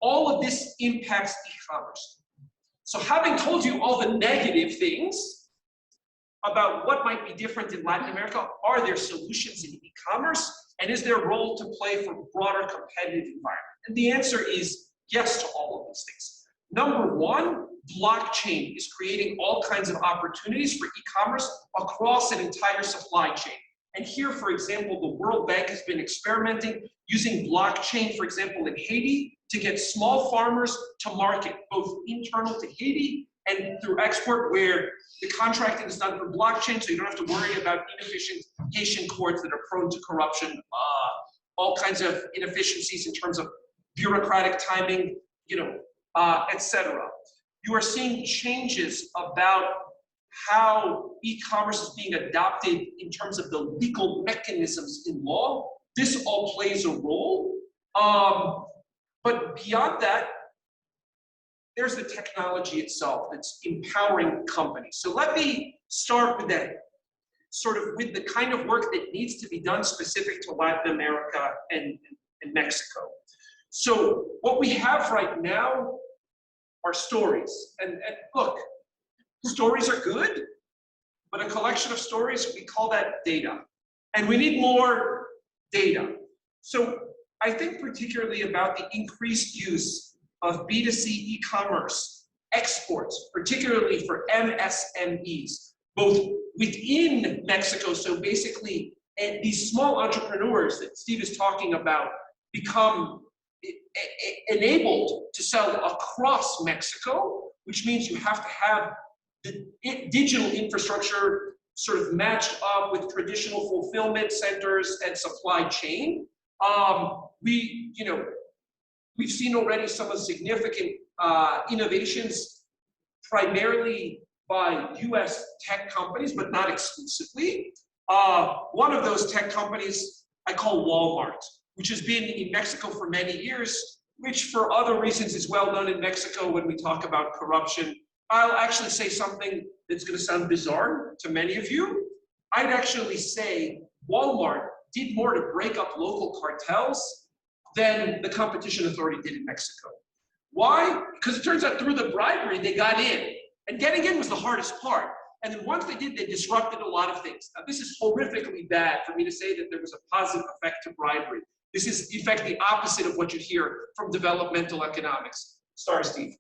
All of this impacts e-commerce. So having told you all the negative things about what might be different in Latin America, are there solutions in e-commerce? And is there a role to play for a broader competitive environment? And the answer is yes to all of these things. Number one, blockchain is creating all kinds of opportunities for e-commerce across an entire supply chain. And here, for example, the World Bank has been experimenting using blockchain, for example, in Haiti, to get small farmers to market, both internal to Haiti and through export, where the contracting is done through blockchain, so you don't have to worry about inefficient Haitian courts that are prone to corruption, all kinds of inefficiencies in terms of bureaucratic timing, etc. You are seeing changes about how e-commerce is being adopted in terms of the legal mechanisms in law. This all plays a role. But beyond that, there's the technology itself that's empowering companies. So let me start with that, sort of with the kind of work that needs to be done specific to Latin America and Mexico. So what we have right now are stories. And look, stories are good, but a collection of stories, we call that data. And we need more data. So I think particularly about the increased use of B2C e-commerce exports, particularly for MSMEs, both within Mexico. So basically, these small entrepreneurs that Steve is talking about become enabled to sell across Mexico, which means you have to have the digital infrastructure sort of matched up with traditional fulfillment centers and supply chain. We've seen already some of the significant innovations, primarily by US tech companies, but not exclusively. One of those tech companies I call Walmart, which has been in Mexico for many years, which for other reasons is well known in Mexico when we talk about corruption. I'll actually say something that's going to sound bizarre to many of you. I'd actually say Walmart did more to break up local cartels than the competition authority did in Mexico. Why? Because it turns out through the bribery, they got in. And getting in was the hardest part. And then once they did, they disrupted a lot of things. Now, this is horrifically bad for me to say that there was a positive effect to bribery. This is, in fact, the opposite of what you hear from developmental economics. Sorry, Steve.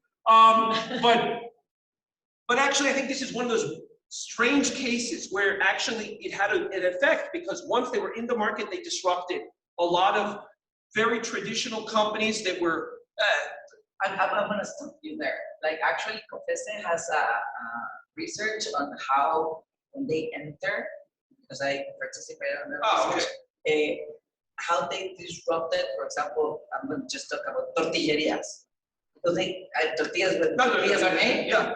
But actually, I think this is one of those strange cases where actually it had an effect, because once they were in the market, they disrupted a lot of very traditional companies that were. I'm going to stop you there. Like, actually, COFECE has a research on how, when they enter, because I participated in the research, how they disrupted, for example, I'm going to just talk about tortillerias. Because tortillas are made. Yeah.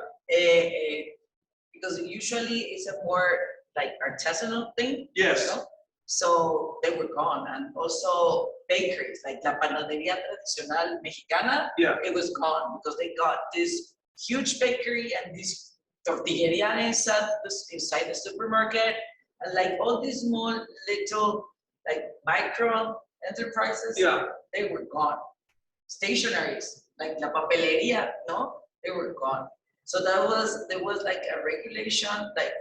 Because usually it's a more like artisanal thing. Yes. You know? So they were gone. And also bakeries, like La Panadería Tradicional Mexicana, it was gone because they got this huge bakery and this tortilleria inside the supermarket. And like all these small little like micro enterprises, they were gone. Stationaries, like La Papelería, no, they were gone. So there was like a regulation, like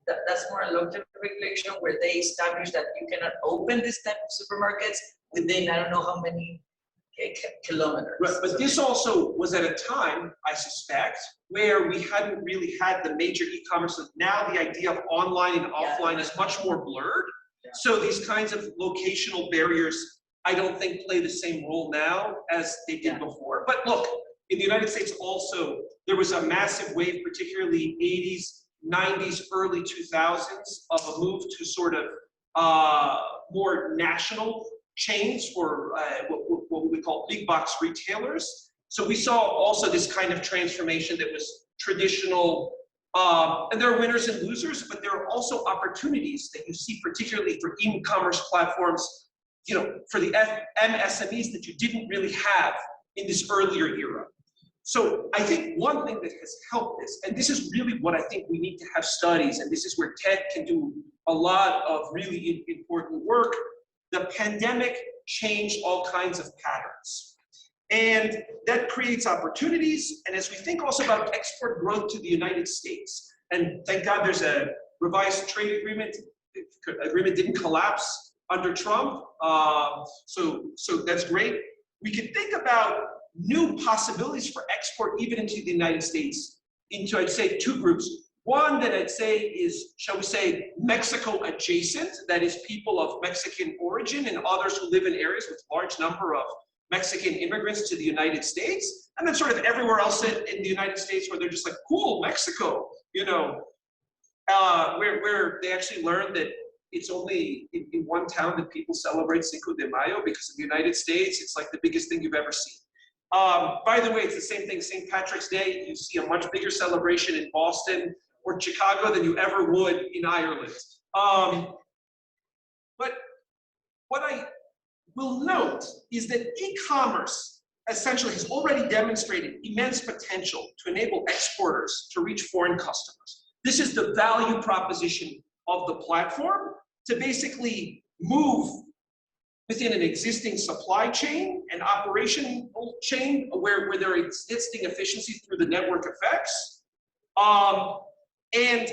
that's more a long-term regulation where they established that you cannot open this type of supermarkets within I don't know how many kilometers. Right, but this also was at a time, I suspect, where we hadn't really had the major e-commerce. Now the idea of online and offline is much more blurred. Yeah. So these kinds of locational barriers, I don't think play the same role now as they did before. But look, in the United States also, there was a massive wave, particularly 80s, 90s, early 2000s, of a move to sort of more national chains, or what we would call big box retailers. So we saw also this kind of transformation that was traditional, and there are winners and losers, but there are also opportunities that you see, particularly for e-commerce platforms, you know, for the MSMEs that you didn't really have in this earlier era. So I think one thing that has helped this, and this is really what I think we need to have studies, and this is where TED can do a lot of really important work. The pandemic changed all kinds of patterns. And that creates opportunities. And as we think also about export growth to the United States, and thank God there's a revised trade agreement. The agreement didn't collapse under Trump, so that's great. We could think about new possibilities for export even into the United States, into, I'd say, two groups. One that I'd say is, shall we say, Mexico adjacent, that is people of Mexican origin and others who live in areas with large number of Mexican immigrants to the United States, and then sort of everywhere else in the United States where they're just like, cool, Mexico, you know, where they actually learned that it's only in one town that people celebrate Cinco de Mayo, because in the United States, it's like the biggest thing you've ever seen. By the way, it's the same thing, St. Patrick's Day, you see a much bigger celebration in Boston or Chicago than you ever would in Ireland. But what I will note is that e-commerce essentially has already demonstrated immense potential to enable exporters to reach foreign customers. This is the value proposition of the platform, to basically move within an existing supply chain and operational chain where there are existing efficiencies through the network effects. And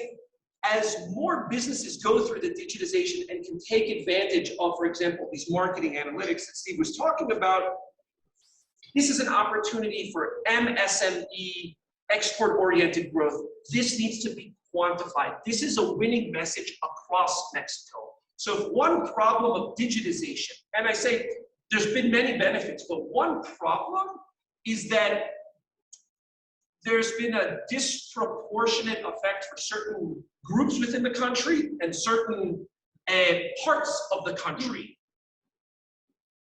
as more businesses go through the digitization and can take advantage of, for example, these marketing analytics that Steve was talking about, this is an opportunity for MSME export-oriented growth. This needs to be quantified. This is a winning message across Mexico. So if one problem of digitization, and I say there's been many benefits, but one problem is that there's been a disproportionate effect for certain groups within the country and certain parts of the country.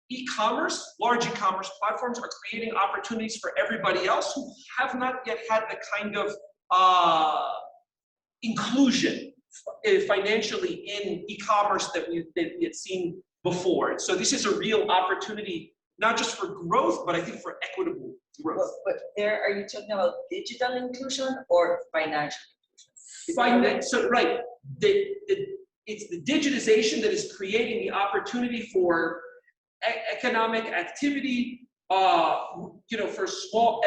E-commerce, large e-commerce platforms are creating opportunities for everybody else who have not yet had the kind of inclusion financially in e-commerce that we had seen before. So this is a real opportunity, not just for growth, but I think for equitable growth. But there, are you talking about digital inclusion or financial inclusion? So right, it's the digitization that is creating the opportunity for economic activity, you know, for small,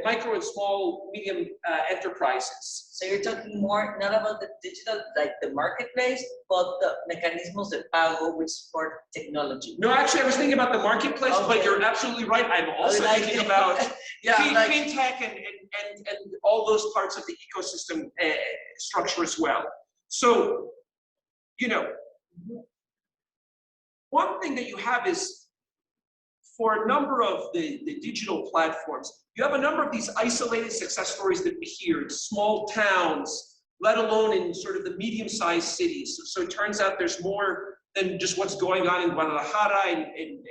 micro and small, medium enterprises. So you're talking more, not about the digital, like the marketplace, but the mechanismos de pago which support technology. No, actually, I was thinking about the marketplace, but you're absolutely right. I'm also thinking about fintech and all those parts of the ecosystem structure as well. So, you know, one thing that you have is, for a number of the digital platforms, you have a number of these isolated success stories that we hear in small towns, let alone in sort of the medium-sized cities. So it turns out there's more than just what's going on in Guadalajara and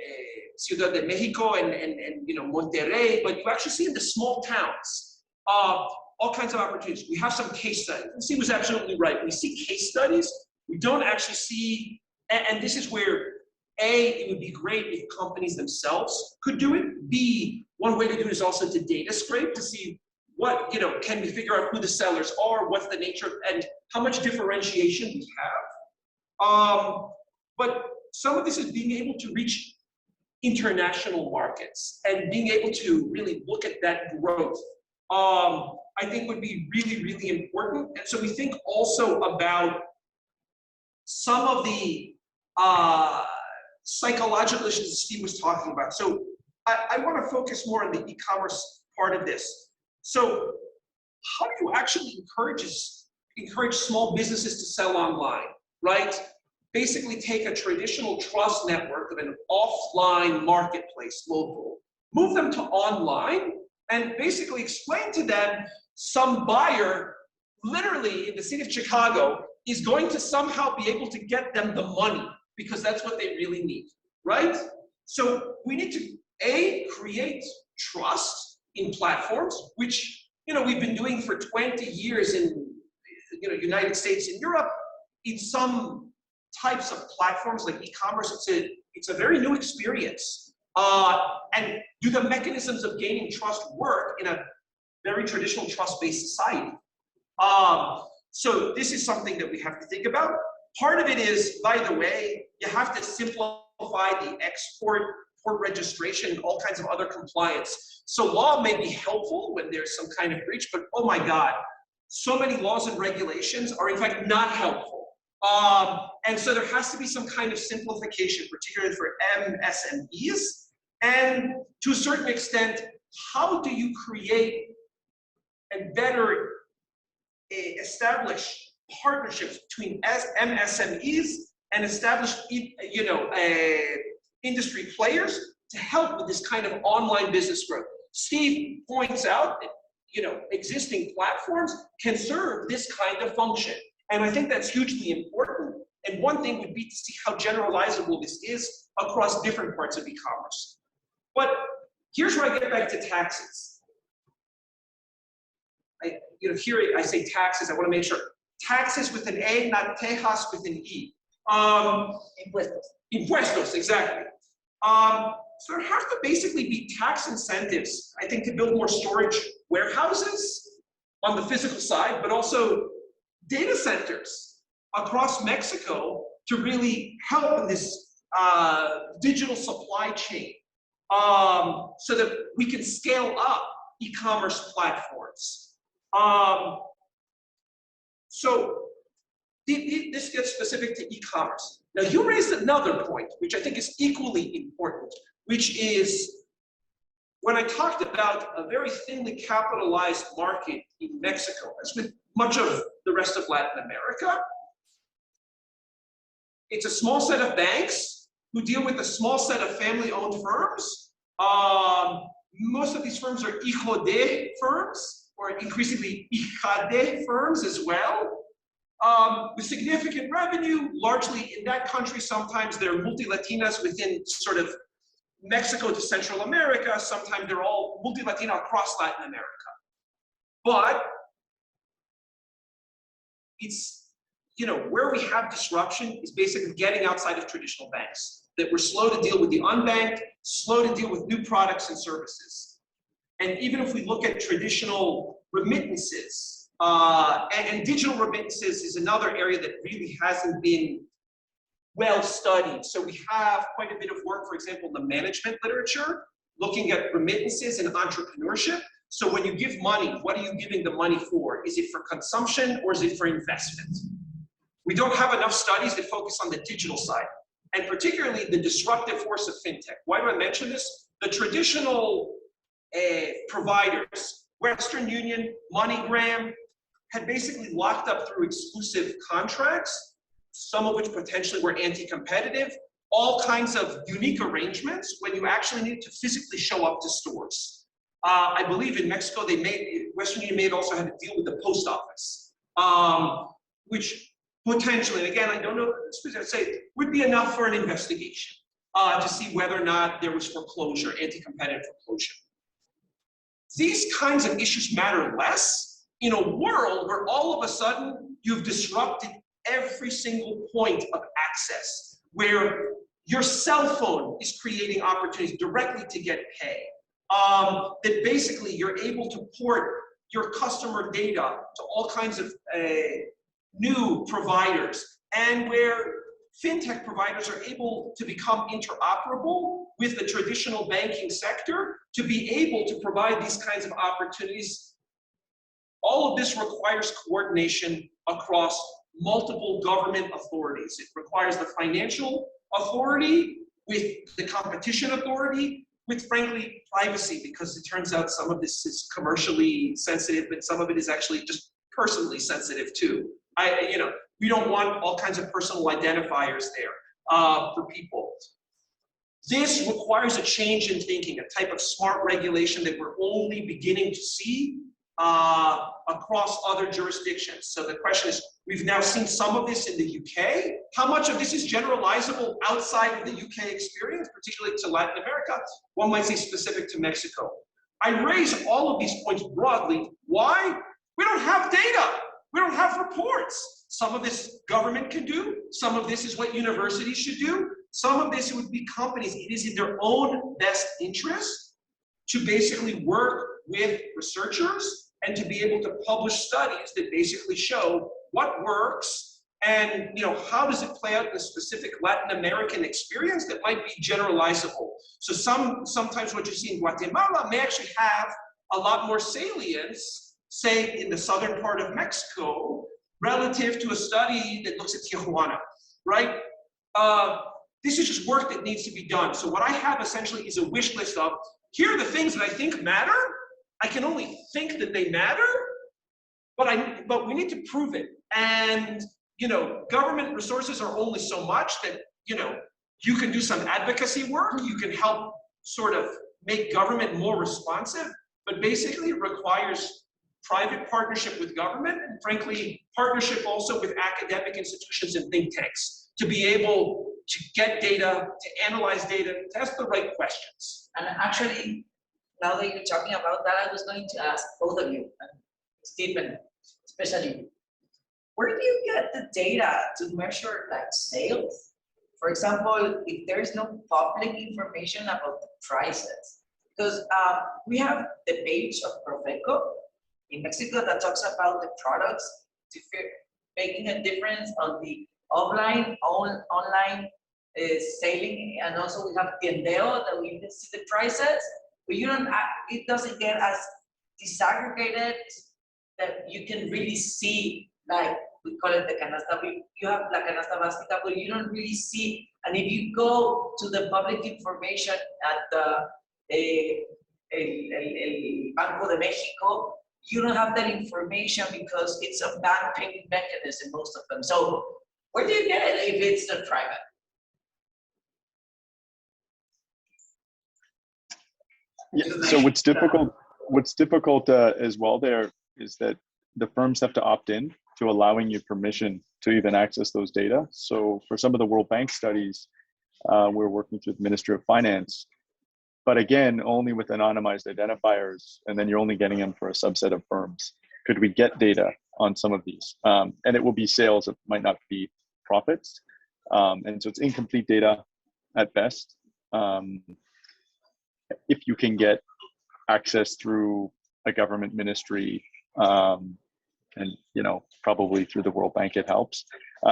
Ciudad de Mexico and you know, Monterrey, but you actually see in the small towns all kinds of opportunities. We have some case studies. Steve was absolutely right. We see case studies. We don't actually see, and this is where A, it would be great if companies themselves could do it. B, one way to do it is also to data scrape to see what, you know, can we figure out who the sellers are, what's the nature, and how much differentiation we have. But some of this is being able to reach international markets and being able to really look at that growth. I think would be really, really important. And so we think also about some of the psychological issues Steve was talking about. So I want to focus more on the e-commerce part of this. So how do you actually encourage small businesses to sell online, right? Basically take a traditional trust network of an offline marketplace, local, move them to online, and basically explain to them some buyer, literally in the city of Chicago, is going to somehow be able to get them the money because that's what they really need, right? So we need to, A, create trust in platforms, which we've been doing for 20 years in United States and Europe. In some types of platforms like e-commerce, it's a very new experience. And do the mechanisms of gaining trust work in a very traditional trust-based society? So this is something that we have to think about. Part of it is, by the way, you have to simplify the export, port registration, and all kinds of other compliance. So law may be helpful when there's some kind of breach, but oh my God, so many laws and regulations are in fact not helpful. And so there has to be some kind of simplification, particularly for MSMEs. And to a certain extent, how do you create and better establish partnerships between MSMEs and established, industry players to help with this kind of online business growth? Steve points out that, existing platforms can serve this kind of function. And I think that's hugely important. And one thing would be to see how generalizable this is across different parts of e-commerce. But here's where I get back to taxes. Here I say taxes, I want to make sure. Taxes with an A, not tejas with an E. Impuestos. Impuestos, exactly. So there have to basically be tax incentives, I think, to build more storage warehouses on the physical side, but also data centers across Mexico to really help in this digital supply chain so that we can scale up e-commerce platforms. So this gets specific to e-commerce. Now you raised another point, which I think is equally important, which is when I talked about a very thinly capitalized market in Mexico, as with much of the rest of Latin America, it's a small set of banks who deal with a small set of family-owned firms. Most of these firms are hijo de firms, or increasingly hija de firms as well. With significant revenue, largely in that country. Sometimes they're multi-Latinas within sort of Mexico to Central America. Sometimes they're all multi-Latina across Latin America. But it's, where we have disruption is basically getting outside of traditional banks, that we're slow to deal with the unbanked, slow to deal with new products and services. And even if we look at traditional remittances, and digital remittances is another area that really hasn't been well studied. So we have quite a bit of work, for example, in the management literature, looking at remittances and entrepreneurship. So when you give money, what are you giving the money for? Is it for consumption or is it for investment? We don't have enough studies that focus on the digital side, and particularly the disruptive force of fintech. Why do I mention this? The traditional providers, Western Union, MoneyGram, had basically locked up through exclusive contracts, some of which potentially were anti-competitive, all kinds of unique arrangements when you actually need to physically show up to stores. I believe in Mexico, Western Union also had to deal with the post office, which potentially, and again, I don't know, I'd say, would be enough for an investigation to see whether or not there was foreclosure, anti-competitive foreclosure. These kinds of issues matter less in a world where all of a sudden you've disrupted every single point of access, where your cell phone is creating opportunities directly to get paid, that basically you're able to port your customer data to all kinds of new providers, and where fintech providers are able to become interoperable with the traditional banking sector to be able to provide these kinds of opportunities. All of this requires coordination across multiple government authorities. It requires the financial authority with the competition authority, with frankly privacy, because it turns out some of this is commercially sensitive, but some of it is actually just personally sensitive too. We don't want all kinds of personal identifiers there for people. This requires a change in thinking, a type of smart regulation that we're only beginning to see across other jurisdictions. So the question is, we've now seen some of this in the UK. How much of this is generalizable outside of the UK experience, particularly to Latin America? One might say specific to Mexico. I raise all of these points broadly. Why? We don't have data. We don't have reports. Some of this government can do. Some of this is what universities should do. Some of this would be companies. It is in their own best interest to basically work with researchers and to be able to publish studies that basically show what works and how does it play out in a specific Latin American experience that might be generalizable. So sometimes what you see in Guatemala may actually have a lot more salience, say in the southern part of Mexico, relative to a study that looks at Tijuana, right? This is just work that needs to be done. So what I have essentially is a wish list of, here are the things that I think matter. I can only think that they matter, but we need to prove it. And government resources are only so much that you can do some advocacy work. You can help sort of make government more responsive, but basically it requires private partnership with government and frankly partnership also with academic institutions and think tanks to be able to get data, to analyze data, to ask the right questions. And actually, now that you're talking about that, I was going to ask both of you, and Stephen especially, where do you get the data to measure like sales? For example, if there's no public information about the prices, because we have the page of Profeco in Mexico that talks about the products, making a difference on the offline, online selling, and also we have Tiendeo that we can see the prices, but it doesn't get as disaggregated that you can really see, like we call it the canasta. You have la canasta básica, but you don't really see. And if you go to the public information at the el Banco de Mexico, you don't have that information because it's a bank payment mechanism, most of them. So where do you get it if it's not private? Yeah, so what's difficult as well there is that the firms have to opt in to allowing you permission to even access those data. So for some of the World Bank studies, we're working through the Ministry of Finance, but again, only with anonymized identifiers, and then you're only getting them for a subset of firms. Could we get data on some of these? And it will be sales, it might not be profits. And so it's incomplete data at best. If you can get access through a government ministry, and probably through the World Bank, it helps.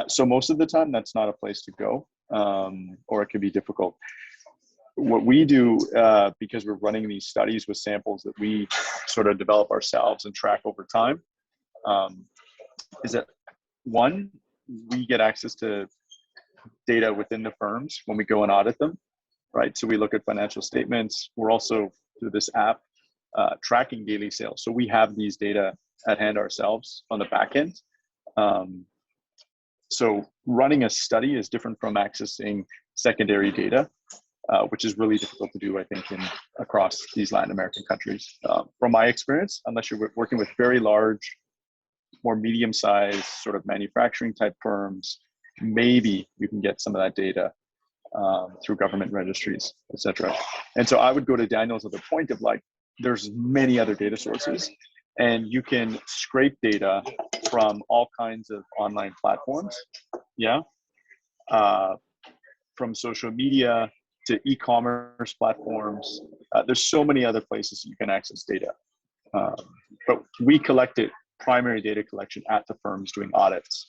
So most of the time, that's not a place to go, or it can be difficult. What we do, because we're running these studies with samples that we sort of develop ourselves and track over time, is that one, we get access to data within the firms when we go and audit them, right? So we look at financial statements. We're also, through this app, tracking daily sales. So we have these data at hand ourselves on the back end. So running a study is different from accessing secondary data, which is really difficult to do, I think, across these Latin American countries. From my experience, unless you're working with very large, more medium-sized sort of manufacturing type firms, maybe you can get some of that data through government registries, et cetera. And so I would go to Daniel's other point of like, there's many other data sources, and you can scrape data from all kinds of online platforms, yeah, from social media to e-commerce platforms. There's so many other places you can access data. But we collected primary data collection at the firms doing audits.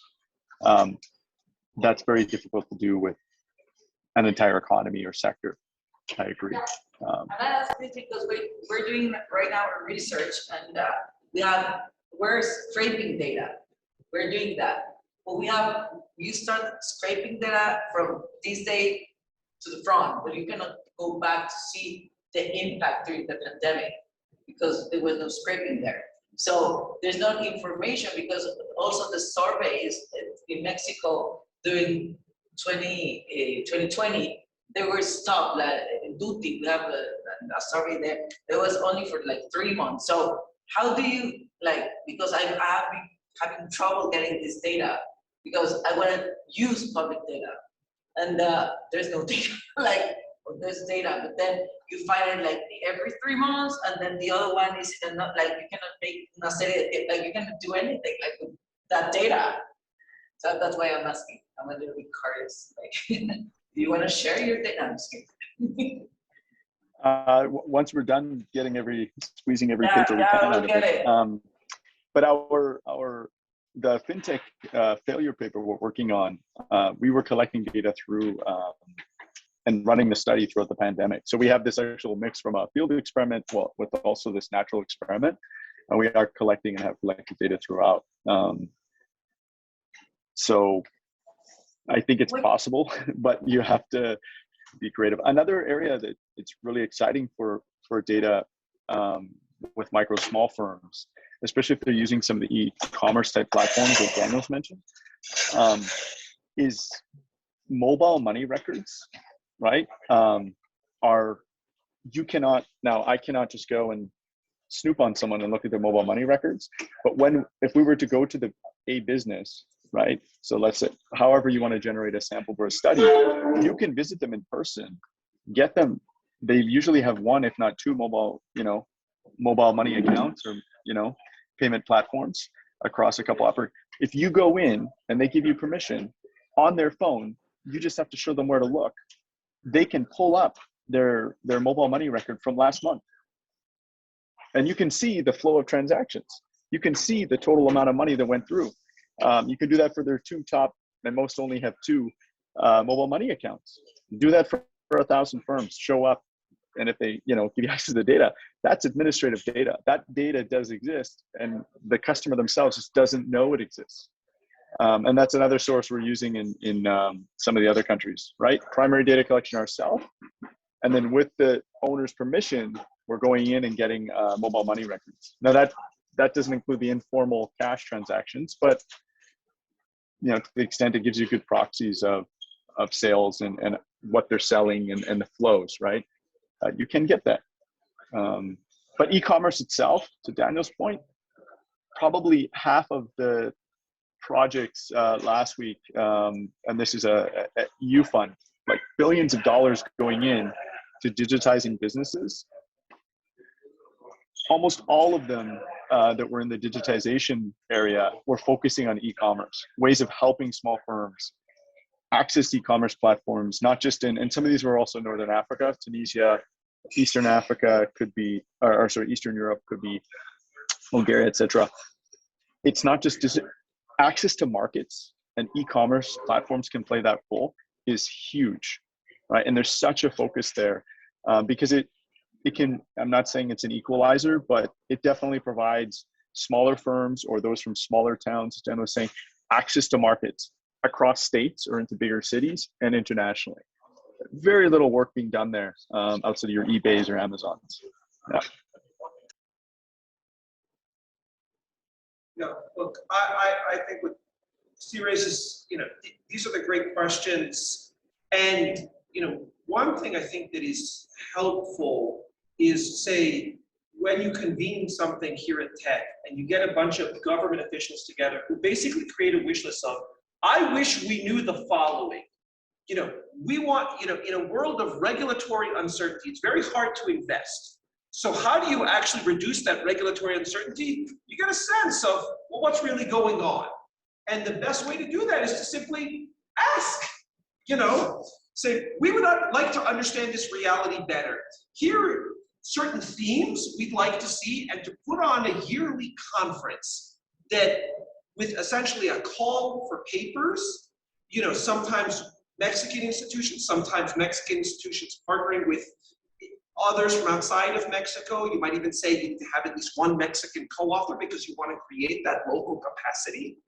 That's very difficult to do with an entire economy or sector. I agree. And I ask this because we're doing right now our research, and we're scraping data. We're doing that. But you start scraping data from this day to the front, but you cannot go back to see the impact during the pandemic because there was no scraping there. So there's no information because also the surveys in Mexico during 2020, they were stopped, like in duty, we have a survey there, it was only for like 3 months. So how do you, like, because I've been having trouble getting this data because I want to use public data and there's no data, like there's data, but then you find it like every 3 months and then the other one is not like you cannot make una serie, like you cannot do anything like with that data. So that's why I'm asking. I'm a little bit curious. Like, do you want to share your data? I'm just kidding. Once we're done squeezing every Yeah, paper we yeah, can we'll out of get it. it. But the fintech failure paper we're working on, we were collecting data through and running the study throughout the pandemic. So we have this actual mix from a field experiment, well, with also this natural experiment, and we are collecting and have collected data throughout. So I think it's possible, but you have to be creative. Another area that it's really exciting for data with micro small firms, especially if they're using some of the e-commerce type platforms that Daniel's mentioned, is mobile money records, right? I cannot just go and snoop on someone and look at their mobile money records, but if we were to go to a business, right? So let's say, however you want to generate a sample for a study, you can visit them in person, get them. They usually have one, if not two mobile money accounts or, payment platforms across a couple If you go in and they give you permission on their phone, you just have to show them where to look. They can pull up their mobile money record from last month. And you can see the flow of transactions. You can see the total amount of money that went through. You can do that for their 2 top, and most only have 2 mobile money accounts. Do that for 1,000 firms, show up. And if they, give you access to the data, that's administrative data. That data does exist, and the customer themselves just doesn't know it exists. And that's another source we're using in some of the other countries, right? Primary data collection ourselves, and then with the owner's permission, we're going in and getting mobile money records. Now that doesn't include the informal cash transactions, but to the extent it gives you good proxies of sales and what they're selling and the flows, right? You can get that. But e-commerce itself, to Daniel's point, probably half of the projects last week, and this is a EU fund, like billions of dollars going in to digitizing businesses. Almost all of them that were in the digitization area were focusing on e-commerce, ways of helping small firms access e-commerce platforms, not just and some of these were also Northern Africa, Tunisia, Eastern Africa could be, Eastern Europe could be Bulgaria, etc. It's not just access to markets, and e-commerce platforms can play that role is huge, right? And there's such a focus there because it can, I'm not saying it's an equalizer, but it definitely provides smaller firms or those from smaller towns, as Dan was saying, access to markets across states or into bigger cities and internationally. Very little work being done there outside of your eBays or Amazons. Yeah. Yeah, look, I think what Steve raises, these are the great questions. And, one thing I think that is helpful is, say, when you convene something here at Tech and you get a bunch of government officials together who basically create a wish list of, I wish we knew the following. We want, in a world of regulatory uncertainty, it's very hard to invest. So how do you actually reduce that regulatory uncertainty? You get a sense of, well, what's really going on? And the best way to do that is to simply ask, say, we would like to understand this reality better. Here are certain themes we'd like to see, and to put on a yearly conference that with essentially a call for papers, sometimes Mexican institutions, sometimes Mexican institutions partnering with others from outside of Mexico. You might even say you have at least one Mexican co-author because you want to create that local capacity.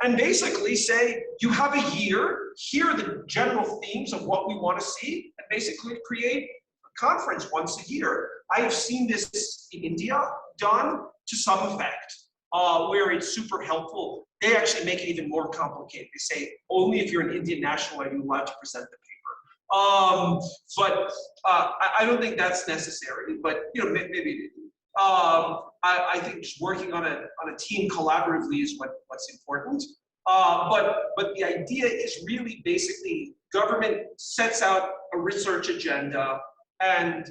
And basically say, you have a year, here are the general themes of what we want to see, and basically create conference once a year. I have seen this in India done to some effect, where it's super helpful. They actually make it even more complicated. They say, only if you're an Indian national are you allowed to present the paper. But I don't think that's necessary, but you know, maybe I think just working on a team collaboratively is what's important. But the idea is really basically government sets out a research agenda, and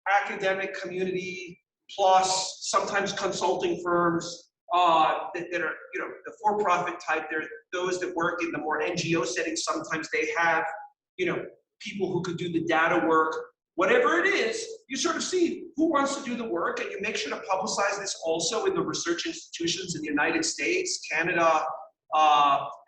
academic community plus sometimes consulting firms that are, you know, the for-profit type. There are those that work in the more NGO settings. Sometimes they have, you know, people who could do the data work. Whatever it is, you sort of see who wants to do the work, and you make sure to publicize this also in the research institutions in the United States, Canada,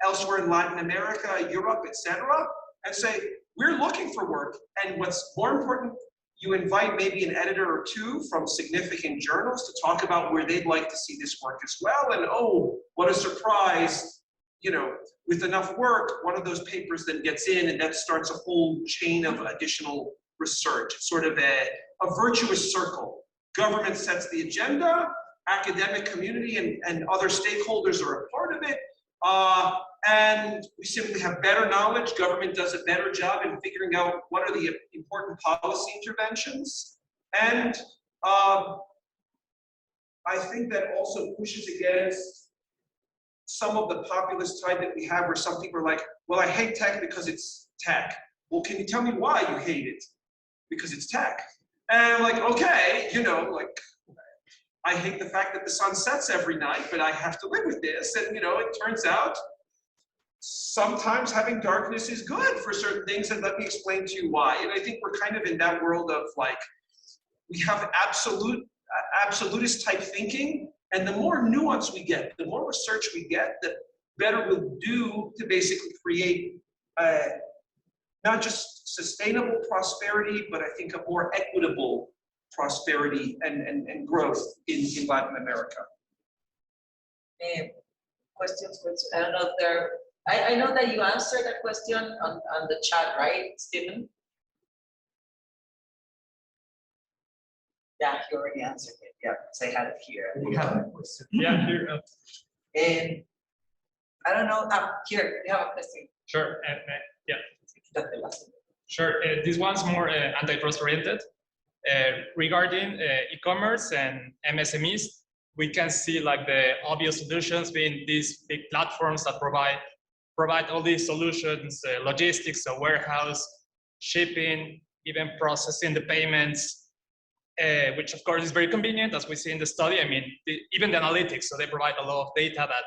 elsewhere in Latin America, Europe, etc., and say, we're looking for work. And what's more important, you invite maybe an editor or two from significant journals to talk about where they'd like to see this work as well. And oh, what a surprise, you know, with enough work, one of those papers then gets in, and that starts a whole chain of additional research. It's sort of a virtuous circle. Government sets the agenda, academic community and other stakeholders are a part of it, and we simply have better knowledge. Government does a better job in figuring out what are the important policy interventions. And I think that also pushes against some of the populist type that we have, where some people are like, well, I hate tech because it's tech. Well, can you tell me why you hate it? Because it's tech. And I'm like, okay, you know, like, I hate the fact that the sun sets every night, but I have to live with this. And, you know, it turns out sometimes having darkness is good for certain things, and let me explain to you why. And I think we're kind of in that world of like, we have absolutist type thinking, and the more nuance we get, the more research we get, the better we'll do to basically create not just sustainable prosperity, but I think a more equitable prosperity and growth in Latin America. Questions? I don't know if there. I know that you answered a question on the chat, right, Stephen? Yeah, you already answered it. Yeah, because I had it here. We have a question. Yeah, here. And I don't know. Here, you have a question. Sure. Yeah. Quítatela. Sure. This one's more antitrust oriented. Regarding e-commerce and MSMEs, we can see like the obvious solutions being these big platforms that provide all these solutions, logistics, a warehouse, shipping, even processing the payments, which of course is very convenient, as we see in the study. I mean, even the analytics, so they provide a lot of data that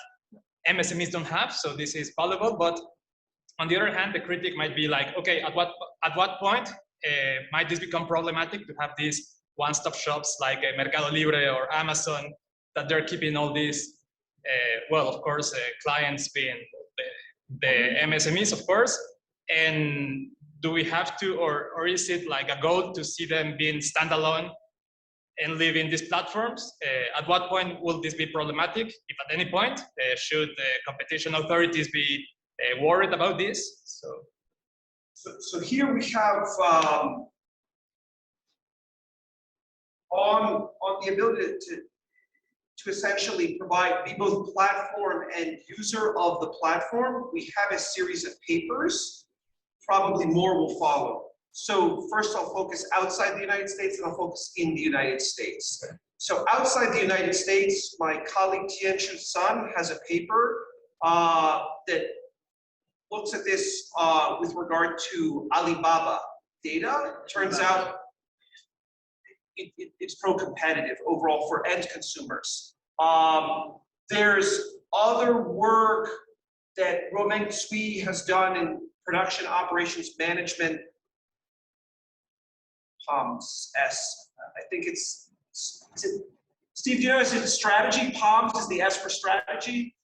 MSMEs don't have, so this is valuable. But on the other hand, the critic might be like, okay, at what point might this become problematic to have these one-stop shops like Mercado Libre or Amazon, that they're keeping all these, well, of course, clients being the MSMEs, of course, and do we have to, or is it like a goal to see them being standalone and leaving these platforms? At what point will this be problematic? If at any point, should the competition authorities be worried about this? So here we have on the ability to essentially be both platform and user of the platform, we have a series of papers. Probably more will follow. So first I'll focus outside the United States, and I'll focus in the United States. So outside the United States, my colleague Tianchu Sun has a paper that looks at this with regard to Alibaba data. Turns out it's pro-competitive overall for end consumers. There's other work that Romain Sui has done in production operations management. POMS. I think is it, Steve, do you know, is it strategy? POMS is the S for strategy?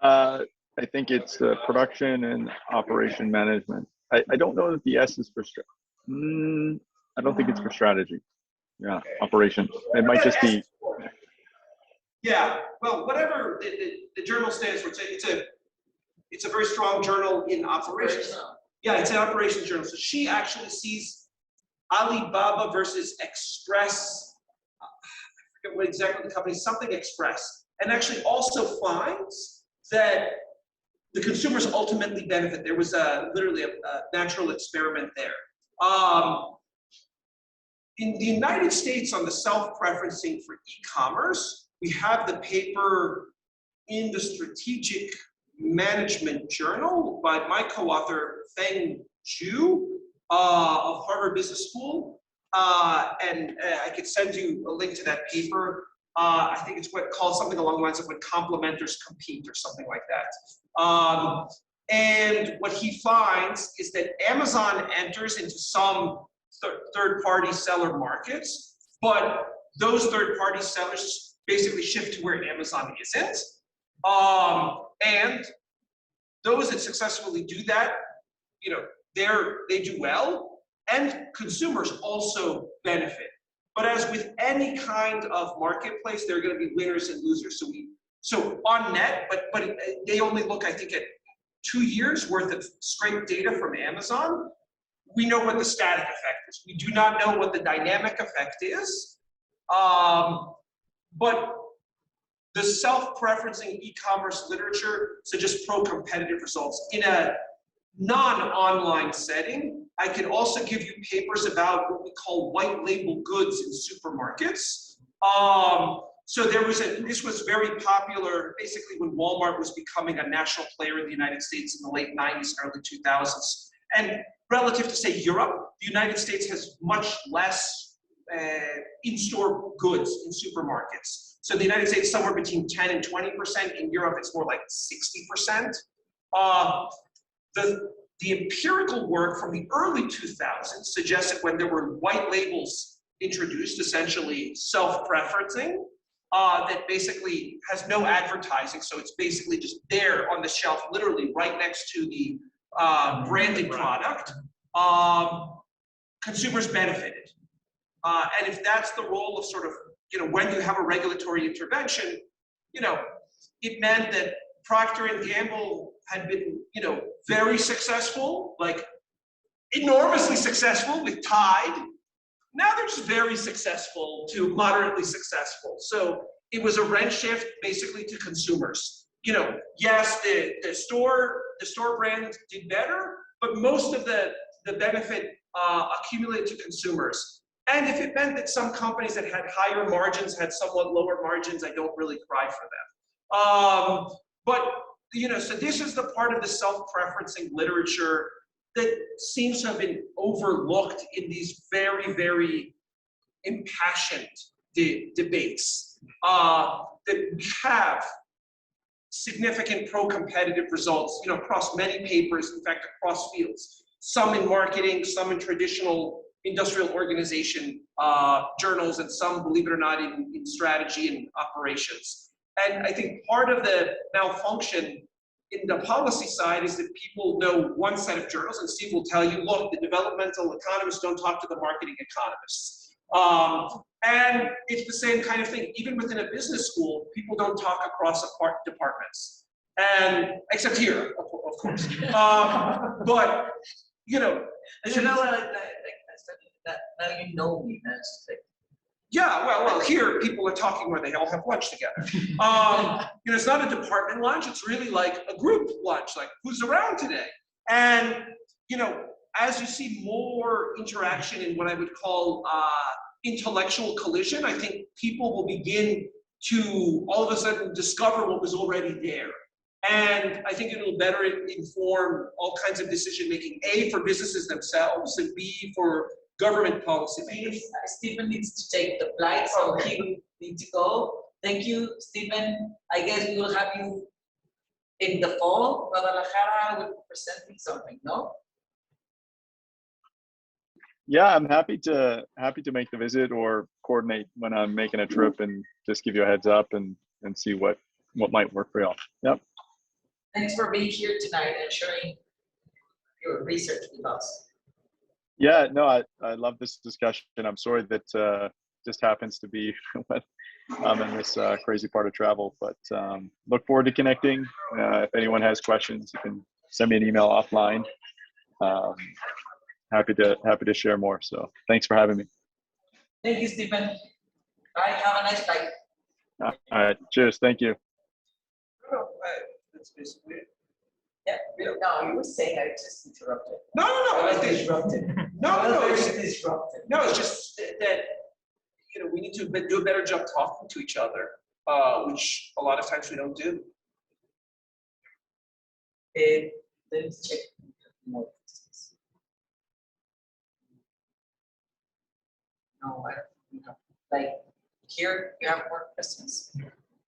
I think it's production and operation management. I don't know that the S is for I don't think it's for strategy. Yeah, operation. It might just be. Yeah, well, whatever the journal stands for, it's a very strong journal in operations. Yeah, it's an operations journal. So she actually sees Alibaba versus Express. I forget what exactly the company, something Express, and actually also finds that the consumers ultimately benefit. There was literally a natural experiment there. In the United States, on the self-preferencing for e-commerce, we have the paper in the Strategic Management Journal by my co-author, Feng Zhu of Harvard Business School. And I could send you a link to that paper. I think it's what called something along the lines of when complementers compete or something like that. And what he finds is that Amazon enters into some third-party seller markets, but those third-party sellers basically shift to where Amazon isn't. And those that successfully do that, you know, they do well, and consumers also benefit. But as with any kind of marketplace, there are going to be winners and losers. So on net, but they only look, I think, at 2 years worth of straight data from Amazon. We know what the static effect is. We do not know what the dynamic effect is. But the self-preferencing e-commerce literature suggests pro-competitive results. In a non-online setting, I can also give you papers about what we call white label goods in supermarkets. So this was very popular basically when Walmart was becoming a national player in the United States in the late 90s, early 2000s. And relative to, say, Europe, the United States has much less in-store goods in supermarkets. So the United States, somewhere between 10 and 20%. In Europe, it's more like 60%. The empirical work from the early 2000s suggested when there were white labels introduced, essentially self-preferencing, that basically has no advertising. So it's basically just there on the shelf, literally right next to the branded product. Consumers benefited. And if that's the role of sort of, you know, when you have a regulatory intervention, you know, it meant that Procter & Gamble had been, you know, very successful, like enormously successful with Tide. Now they're just very successful to moderately successful. So it was a rent shift basically to consumers. You know, yes, the store brand did better, but most of the benefit accumulated to consumers. And if it meant that some companies that had higher margins had somewhat lower margins, I don't really cry for them. But, you know, so this is the part of the self-preferencing literature that seems to have been overlooked in these very, very impassioned debates. That we have significant pro-competitive results, you know, across many papers, in fact, across fields. Some in marketing, some in traditional industrial organization journals, and some, believe it or not, in strategy and operations. And I think part of the malfunction in the policy side is that people know one set of journals, and Steve will tell you, look, the developmental economists don't talk to the marketing economists. And it's the same kind of thing. Even within a business school, people don't talk across departments. And except here, of course. But, you know. You know what, now you know me, that's like. Yeah, well, here people are talking where they all have lunch together. You know, it's not a department lunch, it's really like a group lunch, like who's around today? And, you know, as you see more interaction in what I would call intellectual collision, I think people will begin to all of a sudden discover what was already there. And I think it'll better inform all kinds of decision-making, A, for businesses themselves, and B, for government policy makers. Stephen needs to take the flight, so he will need to go. Thank you, Stephen. I guess we will have you in the fall. Guadalajara will be presenting something, no? Yeah, I'm happy to make the visit or coordinate when I'm making a trip and just give you a heads up and see what might work for y'all. Yep. Thanks for being here tonight and sharing your research with us. Yeah, no, I love this discussion. I'm sorry that just happens to be when I'm in this crazy part of travel, but look forward to connecting. If anyone has questions, you can send me an email offline. happy to share more. So thanks for having me. Thank you, Stephen. Bye, have a nice night. All right, cheers. Thank you. That's basically it. Yeah, no, you were saying I just interrupted. No, I was I think, disrupted. no, It's it's, disrupted. no, it's just that, you know, we need to do a better job talking to each other, which a lot of times we don't do. Let's check more. No, I don't know. Like, here, you have more questions.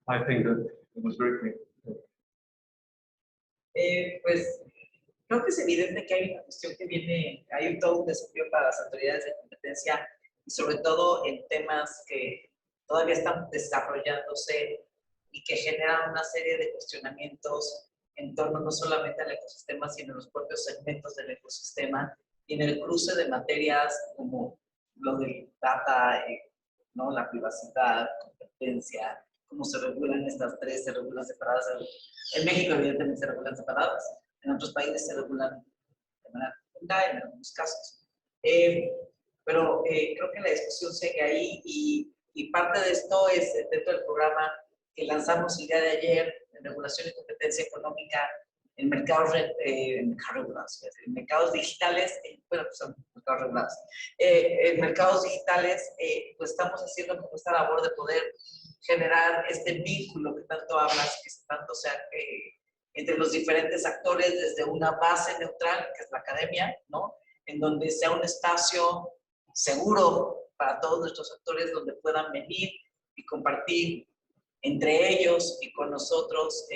I think that it was very clear. Pues creo que es evidente que hay una cuestión que viene, hay todo un desafío para las autoridades de competencia y sobre todo en temas que todavía están desarrollándose y que generan una serie de cuestionamientos en torno no solamente al ecosistema, sino en los propios segmentos del ecosistema y en el cruce de materias como lo del data, ¿no? La privacidad, competencia, cómo se regulan estas tres, se regulan separadas. En México, evidentemente, se regulan separadas. En otros países se regulan de manera conjunta, en algunos casos. Pero creo que la discusión sigue ahí y parte de esto es dentro del programa que lanzamos el día de ayer en regulación y competencia económica en mercados regulados, en mercados digitales, bueno, pues son mercados regulados. En mercados digitales, pues estamos haciendo como esta labor de poder generar este vínculo que tanto hablas, que tanto sea entre los diferentes actores desde una base neutral, que es la academia, ¿no? En donde sea un espacio seguro para todos nuestros actores, donde puedan venir y compartir entre ellos y con nosotros,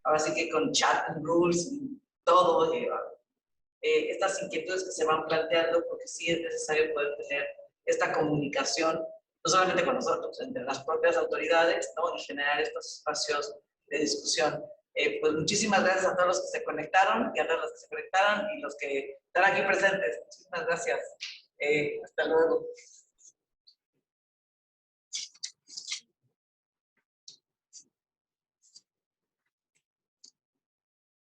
ahora sí que con chat and rules y todo, estas inquietudes que se van planteando, porque sí es necesario poder tener esta comunicación, no solamente con nosotros, entre las propias autoridades, ¿no? Y generar estos espacios de discusión. Pues muchísimas gracias a todos los que se conectaron y a todos los que se conectaron y los que están aquí presentes. Muchísimas gracias. Hasta luego.